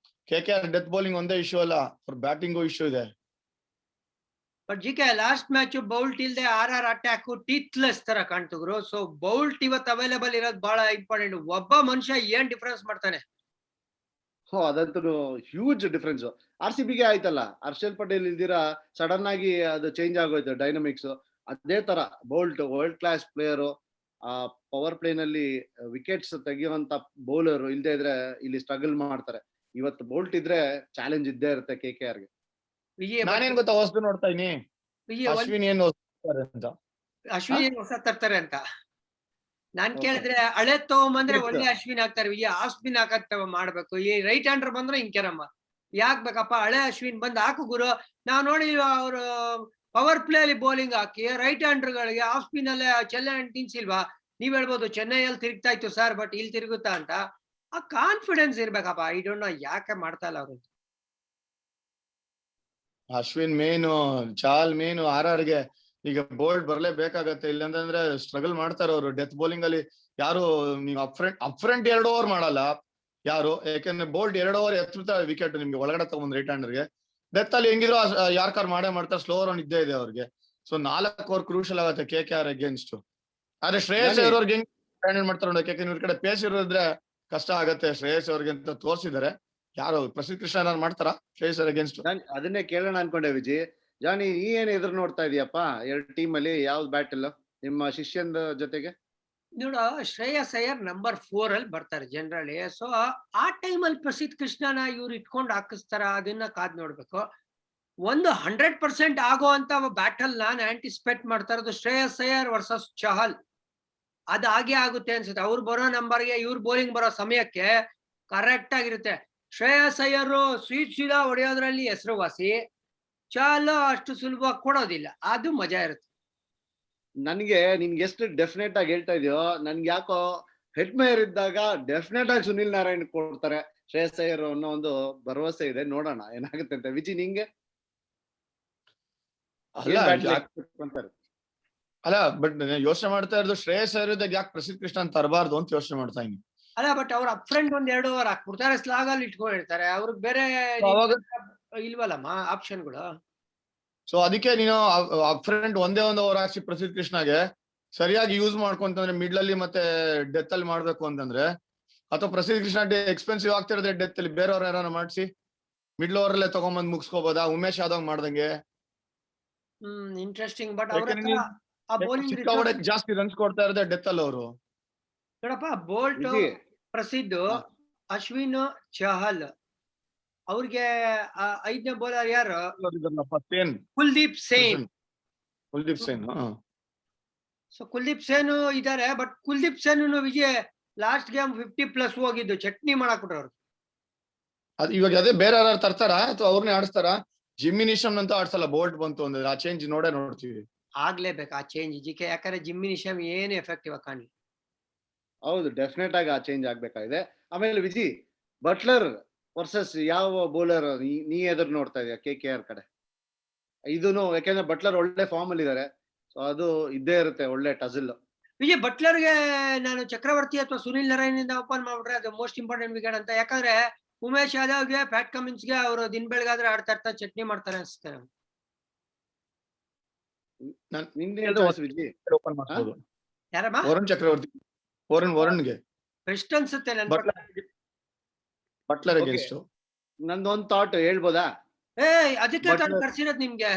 KKR ಡೆತ್ ಬೌಲಿಂಗ್ ಒಂದೇ ಇಶ್ಯೂ ಅಲ್ಲ, ಅವ್ರ ಬ್ಯಾಟಿಂಗು ಇಶ್ಯೂ ಇದೆ. But GK last match Boult ಇಲ್ದೆ RR ಅಟ್ಯಾಕ್ ಟೀತ್ಲೆಸ್ ತರ ಕಾಣ್ತಿದ್ರು. ಸೊ ಬೌಲ್ಟ್ ಇವತ್ತು ಅವೈಲೇಬಲ್ ಇರೋದು ಬಹಳ ಇಂಪಾರ್ಟೆಂಟ್. ಒಬ್ಬ ಮನುಷ್ಯ ಏನ್ ಡಿಫರೆನ್ಸ್ ಮಾಡ್ತಾನೆ. ಅದಂತೂ ಹ್ಯೂಜ್ ಡಿಫ್ರೆನ್ಸ್. RCBಗೆ ಆಯ್ತಲ್ಲ, ಹರ್ಷಲ್ ಪಟೇಲ್ ಇಲ್ದಿರಾ ಸಡನ್ ಆಗಿ ಅದು ಚೇಂಜ್ ಆಗೋಯ್ತು ಡೈನಮಿಕ್ಸ್. ಅದೇ ತರ ಬೋಲ್ಟ್ ವರ್ಲ್ಡ್ ಕ್ಲಾಸ್ ಪ್ಲೇಯರು, ಆ ಪವರ್ ಪ್ಲೇ ನಲ್ಲಿ ವಿಕೆಟ್ಸ್ ತೆಗೆಯುವಂತ ಬೌಲರ್ ಇಲ್ದೇ ಇದ್ರೆ ಇಲ್ಲಿ ಸ್ಟ್ರಗಲ್ ಮಾಡ್ತಾರೆ. ಇವತ್ತು ಬೋಲ್ಟ್ ಇದ್ರೆ ಚಾಲೆಂಜ್ ಇದ್ದೇ ಇರುತ್ತೆ KKRಗೆ. ನಾನೇನ್ ಗೊತ್ತಾ ಹೊಸದು ನೋಡ್ತಾ ಇದೀನಿ, ಅಶ್ವಿನ್ ಏನ್ ಅಂತ. ಅಶ್ವಿನ್ ಏನ್ ಹೊಸ ತರ್ತಾರೆ ಅಂತ ನಾನ್ ಕೇಳಿದ್ರೆ, ಹಳೆ ತಗೊಂಬಂದ್ರೆ ಒಳ್ಳೆ ಅಶ್ವಿನ್ ಹಾಕ್ತಾರೆ ವಿಜಯ್, ಆ ಸ್ಪಿನ್ ಹಾಕತ್ತ ಮಾಡ್ಬೇಕು. ಈ ರೈಟ್ ಹ್ಯಾಂಡರ್ ಬಂದ್ರೆ ಹಿಂಕೆರಮ್ಮ ಯಾಕ್ ಬೇಕಪ್ಪ, ಹಳೆ ಅಶ್ವಿನ್ ಬಂದ್ ಹಾಕು ಗುರು. ನಾವ್ ನೋಡಿ ಅವ್ರು ಪವರ್ ಪ್ಲೇ ಅಲ್ಲಿ ಬೌಲಿಂಗ್ ಹಾಕಿ ರೈಟ್ ಹ್ಯಾಂಡರ್ ಗಳಿಗೆ ಆಫ್ ಸ್ಪಿನ್ ಅಲ್ಲೇ ಚೆನ್ನೈ ತಿನ್ಸಿಲ್ವಾ? ನೀವ್ ಹೇಳ್ಬೋದು ಚೆನ್ನೈಯಲ್ಲಿ ತಿರುಗ್ತಾ ಇತ್ತು ಸರ್, ಬಟ್ ಇಲ್ಲಿ ತಿರುಗುತ್ತಾ ಅಂತ. ಆ ಕಾನ್ಫಿಡೆನ್ಸ್ ಇರ್ಬೇಕಪ್ಪ. ಐ ಡೋಂಟ್ ನೋ ಯಾಕೆ ಮಾಡ್ತಾ ಇಲ್ಲ ಅವ್ರು. ಅಶ್ವಿನ್ ಮೇನು, ಚಾಲ್ ಮೇನು RRಗೆ ಈಗ ಬೋಲ್ಡ್ ಬರ್ಲೇಬೇಕಾಗತ್ತೆ, ಇಲ್ಲಾಂದ್ರೆ ಸ್ಟ್ರಗಲ್ ಮಾಡ್ತಾರೆ ಅವರು ಡೆತ್ ಬೌಲಿಂಗ್ ಅಲ್ಲಿ. ಯಾರು ನೀವು ಅಪ್ ಫ್ರಂಟ್ 2 ಓವರ್ ಮಾಡಲ್ಲ ಯಾರು, ಯಾಕಂದ್ರೆ ಬೋಲ್ಡ್ 2 ಓವರ್ ಎತ್ತಿರ್ತಾರೆ ವಿಕೆಟ್ ನಿಮ್ಗೆ ಒಳಗಡೆ ತಗೊಂಡ್ ರೈಟ್ ಹ್ಯಾಂಡರ್ಗೆ. ಡೆತ್ ಅಲ್ಲಿ ಹೆಂಗಿದ್ರು ಯಾರ್ಕಾರ್ ಮಾಡೇ ಮಾಡ್ತಾರೆ, ಸ್ಲೋ ರನ್ ಇದ್ದೇ ಇದೆ ಅವ್ರಿಗೆ. ಸೊ 4 ಓವರ್ ಕ್ರೂಷಲ್ ಆಗುತ್ತೆ KKR ಅಗೇನ್ಸ್ಟ್. ಆದ್ರೆ ಶ್ರೇಯಸ್ ಅವ್ರಿಗೆ ಹೆಂಗ್ ಹ್ಯಾಂಡಲ್ ಮಾಡ್ತಾರೆ ನೋಡಿ, ಯಾಕಂದ್ರೆ ಇವ್ರ ಕಡೆ ಪೇಸ್ ಇರೋದ್ರೆ ಕಷ್ಟ ಆಗತ್ತೆ ಶ್ರೇಯಸ್ ಅವ್ರಿಗೆ ಅಂತ ತೋರಿಸಿದ್ದಾರೆ. ಯಾರು ಪ್ರಸಿದ್ಧ ಕೃಷ್ಣ ಏನಾರು ಮಾಡ್ತಾರ ಶ್ರೇಯಸ್ ಅಗೇನ್ಸ್ಟ್? ಅದನ್ನೇ ಕೇಳೋಣ ಅನ್ಕೊಂಡೆ ವಿಜಿ. ಜಾನಿ, ನೀ ಏನ್ ಎದುರು ನೋಡ್ತಾ ಇದೀಯಪ್ಪ 2 ಟೀಮ್ ಅಲ್ಲಿ? ಯಾವ್ದು ಬ್ಯಾಟಲ್ ನಿಮ್ಮ ಶಿಷ್ಯಂದ ಜೊತೆಗೆ? ನೋಡ, ಶ್ರೇಯಸ್ ಅಯ್ಯರ್ ನಂಬರ್ 4 ಅಲ್ಲಿ ಬರ್ತಾರೆ ಜನರಲಿ. ಸೊ ಆ ಟೈಮಲ್ಲಿ ಪ್ರಸಿದ್ಧ ಕೃಷ್ಣನ ಇವ್ರು ಇಟ್ಕೊಂಡು ಹಾಕಿಸ್ತಾರ, ಅದನ್ನ ಕಾದ್ ನೋಡ್ಬೇಕು. ಒಂದು 100% ಆಗೋ ಅಂತ ಬ್ಯಾಟಲ್ ನಾನು ಆಂಟಿಸಿಪೇಟ್ ಮಾಡ್ತಾ ಇರೋದು ಶ್ರೇಯಸ್ ಅಯ್ಯರ್ ವರ್ಸಸ್ ಚಹಲ್. ಅದು ಹಾಗೆ ಆಗುತ್ತೆ ಅನ್ಸುತ್ತೆ. ಅವ್ರು ಬರೋ ನಂಬರ್ಗೆ ಇವ್ರು ಬೌಲಿಂಗ್ ಬರೋ ಸಮಯಕ್ಕೆ ಕರೆಕ್ಟ್ ಆಗಿರುತ್ತೆ. ಶ್ರೇಯಸ್ ಅಯ್ಯರ್ ಸೀದಾ ಹೊಡೆಯೋದ್ರಲ್ಲಿ ಹೆಸರುವಾಸಿ, ಚಹಲ್ ಅಷ್ಟು ಸುಲಭವಾಗಿ ಕೊಡೋದಿಲ್ಲ, ಅದು ಮಜಾ ಇರುತ್ತೆ. ನನ್ಗೆ ನಿನ್ಗೆ ಎಷ್ಟು ಡೆಫಿನೆಟ್ ಆಗಿ ಹೇಳ್ತಾ ಇದೆಯೋ, ನನ್ಗೆ ಯಾಕೋ ಹೆಟ್ಮೇರ್ ಇದ್ದಾಗ ಡೆಫಿನೆಟ್ ಆಗಿ ಸುನಿಲ್ ನಾರಾಯಣ್ ಕೊಡ್ತಾರೆ ಶ್ರೇಯಸ್ ಅಯ್ಯರ್ ಅನ್ನೋ ಒಂದು ಭರವಸೆ ಇದೆ. ನೋಡೋಣ ಏನಾಗುತ್ತೆ ಅಂತ. ವಿಜಿ, ನಿಂಗೆ? ಅಲ್ಲ ಬಟ್ ಯೋಚನೆ ಮಾಡ್ತಾ ಇರೋದು ಶ್ರೇಯಸ್ ಅಯ್ಯರ್ ಯಾಕೆ ಪ್ರಸಿದ್ಧ ಕೃಷ್ಣ ಅಂತ ತರಬಾರ್ದು ಅಂತ ಯೋಚನೆ ಮಾಡ್ತಾ ಇದೀನಿ. ಅಲ್ಲ ಬಟ್ ಅವ್ರ ಅಪ್ ಫ್ರಂಟ್ ಒಂದ್ 2 ಓವರ್ ಹಾಕ್ಬಿಡ್ತಾರೆ, ಸ್ಲಾಗ್ ಅಲ್ಲಿ ಇಟ್ಕೊಂಡಿರ್ತಾರೆ. ಅವ್ರಿಗೆ ಬೇರೆ ಅವಾಗ ಇಲ್ವಲ್ಲಮ್ಮ ಆಪ್ಷನ್ಗಳು. ಸೊ ಅದಕ್ಕೆ ನೀನು ಫ್ರಂಟ್ ಒಂದೇ ಒಂದು ಓವರ್ ಹಾಕ್ಸಿ ಪ್ರಸಿದ್ಧ ಕೃಷ್ಣಗೆ ಸರಿಯಾಗಿ ಯೂಸ್ ಮಾಡ್ಕೊಂತಂದ್ರೆ ಮಿಡ್ಲ್ ಅಲ್ಲಿ ಮತ್ತೆ ಡೆತ್ ಅಲ್ಲಿ ಮಾಡ್ಬೇಕು ಅಂತಂದ್ರೆ, ಅಥವಾ ಪ್ರಸಿದ್ಧ ಕೃಷ್ಣ ಎಕ್ಸ್ಪೆನ್ಸಿವ್ ಆಗ್ತಿರೋದೇ ಡೆತ್ ಅಲ್ಲಿ ಬೇರೆಯವ್ರ ಯಾರು ಮಾಡಿಸಿ ಮಿಡ್ಲ್ ಓವರ್ ಅಲ್ಲೇ ತಗೊಂಬಂದ್ ಮುಗಿಸ್ಕೋಬೋದಾ ಉಮೇಶ್ ಯಾದವ್ ಮಾಡ್ದಂಗೆ? ಇಂಟ್ರೆಸ್ಟಿಂಗ್. ಬಟ್ ಅವ್ರ ಯಾಕೆಂದ್ರೆ ಹತ್ರ ಆ ಬೌಲಿಂಗ್ ಚಿಕ್ಕಾವಡೆ ಜಾಸ್ತಿ ರನ್ಸ್ ಕೊಡ್ತಾ ಇರೋದೇ ಡೆತ್ ಅಲ್ಲಿ ಅವರು. ನೋಡಪ್ಪ, ಬೋಲ್ಟ್, ವಿಜಿ, ಪ್ರಸಿದ್ಧ, ಹಾ. ಅಶ್ವಿನ್, ಚಹಲ್, ಅವ್ರಿಗೆ 5ನೇ ಬೌಲರ್ ಯಾರು? ಕುಲ್ದೀಪ್ ಸೇನ್. ಕುಲ್ದೀಪ್ ಸೇನ್. ಸೊ ಕುಲ್ದೀಪ್ ಸೇನ್ ಇದಾರೆ. But Kuldeep Sen Vijay last game 50+ ಹೋಗಿದ್ದು ಚಟ್ನಿ ಮಾಡಾಕ್ಬಿಟ್ರು ಅವ್ರು. ಅದು ಇವಾಗ ಅದೇ ಬೇರೆ ಯಾರು ತರ್ತಾರ ಅಥವಾ ಅವ್ರನ್ನೇ ಆಡಿಸ್ತಾರ? ಜಿಮ್ಮಿ ನಿಶಮ್ ಅಂತ ಆಡ್ಸಲ್ಲ, ಬೋಲ್ಟ್ ಬಂತು ಅಂದ್ರೆ ಆ ಚೇಂಜ್ ನೋಡ್ತೀವಿ. ಆಗ್ಲೇಬೇಕು ಆ ಚೇಂಜ್ ಜಿಕೆ, ಯಾಕಂದ್ರೆ ಜಿಮ್ಮಿ ನಿಶಮ್ ಏನು ಎಫೆಕ್ಟಿವ್ ಆಗಿ ಕಾಣಲಿ. ಹೌದು, ಡೆಫಿನೆಟ್ ಆಗಿ ಆ ಚೇಂಜ್ ಆಗ್ಬೇಕಾಗಿದೆ. ಆಮೇಲೆ ವಿಜಿ, ಬಟ್ಲರ್ ವರ್ಸಸ್ ಯಾವ ಬೌಲರ್ ನೀ ಎದುರು ನೋಡ್ತಾ ಇದೀಯ KKR ಕಡೆ? ಇದೂನು ಯಾಕೆಂದ್ರೆ ಬಟ್ಲರ್ ಒಳ್ಳೆ ಫಾರ್ಮ್ ಅಲ್ಲಿ ಇದಾರೆ, ಸೊ ಅದು ಇದ್ದೇ ಇರುತ್ತೆ ಒಳ್ಳೆ ಟಜಲ್. ವಿಜಯ್ ಬಟ್ಲರ್ಗೆ ನಾನು ಚಕ್ರವರ್ತಿ ಅಥವಾ ಸುನಿಲ್ ನಾರಾಯಣ್ ಇಂದ ಓಪನ್ ಮಾಡ್ಬಿಟ್ರೆ ಅದು ಮೋಸ್ಟ್ ಇಂಪಾರ್ಟೆಂಟ್ ವಿಕೆಟ್ ಅಂತ. ಯಾಕಂದ್ರೆ ಉಮೇಶ್ ಯಾದವ್ಗೆ, ಪ್ಯಾಟ್ ಕಮಿನ್ಸ್ಗೆ ಅವರು ದಿನ ಬೆಳಗಾದ್ರೆ ಆಡ್ತಾ ಇರ್ತಾರೆ, ಚಟ್ನಿ ಮಾಡ್ತಾರೆ ಅನ್ಸುತ್ತೆ. ವಿಜಿ ಓಪನ್ ಮಾಡ್ಬೋದು. ಯಾರಮ್ಮ? ವರುಣ್ ಚಕ್ರವರ್ತಿ, ವರುಣ್ಗೆ ಬೆಸ್ಟ್ ಅನ್ಸುತ್ತೆ ನನ್ ಬಟ್ಲರ್ ಅಗೇನ್ಸ್ಟ್. ನಂದೊಂದ್ ಥಾಟ್ ಹೇಳ್ಬೋದಾ? ಅದಕ್ಕೆ ತಾನು ಕರ್ಸಿರೋದು ನಿಮ್ಗೆ.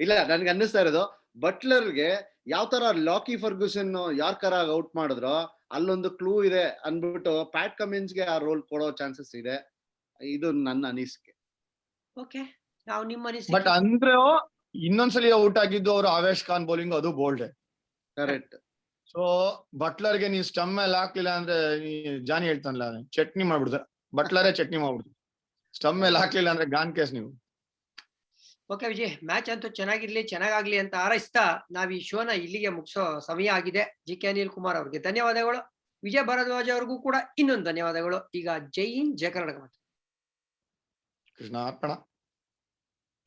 ಇಲ್ಲ, ನನ್ಗೆ ಅನ್ನಿಸ್ತಾ ಇರೋದು ಬಟ್ಲರ್ಗೆ ಯಾವ ತರ ಲಾಕಿ ಫರ್ಗ್ಯೂಸನ್ ಯಾರ್ಕರ್ ಆಗಿ ಔಟ್ ಮಾಡಿದ್ರೋ ಅಲ್ಲೊಂದು ಕ್ಲೂ ಇದೆ ಅನ್ಬಿಟ್ಟು ಪ್ಯಾಟ್ ಕಮಿನ್ಸ್ಗೆ ಆ ರೋಲ್ ಕೊಡೋ ಚಾನ್ಸಸ್ ಇದೆ. ಇದು ನನ್ನ ಅನಿಸಿಕೆ. ಓಕೆ, ನಾವು ನಿಮ್ಮ ಬಟ್ ಅಂದ್ರೆ ಇನ್ನೊಂದ್ಸಲಿ ಔಟ್ ಆಗಿದ್ದು ಅವರು ಆವೇಶ್ ಖಾನ್ ಬೌಲಿಂಗ್, ಅದು ಬೋಲ್ಡ್. ಕರೆಕ್ಟ್. ಸೊ ಬಟ್ಲರ್ಗೆ ನೀವು ಸ್ಟಮ್ ಮೇಲೆ ಹಾಕ್ಲಿಲ್ಲ ಅಂದ್ರೆ ಜಾನಿ ಹೇಳ್ತಾನಲ್ಲ, ಚಟ್ನಿ ಮಾಡ್ಬಿಡ್ದ. ಬಟ್ಲರೇ ಚಟ್ನಿ ಮಾಡ್ಬಿಡ್ದು. ಸ್ಟಮ್ ಮೇಲೆ ಹಾಕ್ಲಿಲ್ಲ ಅಂದ್ರೆ ಗಾನ್ ಕೇಸ್ ನೀವು. ಓಕೆ ವಿಜಯ್, ಮ್ಯಾಚ್ ಅಂತೂ ಚೆನ್ನಾಗಾಗ್ಲಿ ಅಂತ ಹಾರೈಸ್ತಾ ನಾವ್ ಈ ಶೋನ ಇಲ್ಲಿಗೆ ಮುಗಿಸೋ ಸಮಯ ಆಗಿದೆ. JK ಅನಿಲ್ ಕುಮಾರ್ ಅವ್ರಿಗೆ ಧನ್ಯವಾದಗಳು. ವಿಜಯ್ ಭಾರದ್ವಾಜ್ ಅವ್ರಿಗೂ ಕೂಡ ಇನ್ನೊಂದು ಧನ್ಯವಾದಗಳು. ಈಗ ಜೈ ಹಿಂದ್, ಜೈ ಕರ್ನಾಟಕ. ಕೃಷ್ಣ ಅರ್ಪಣ.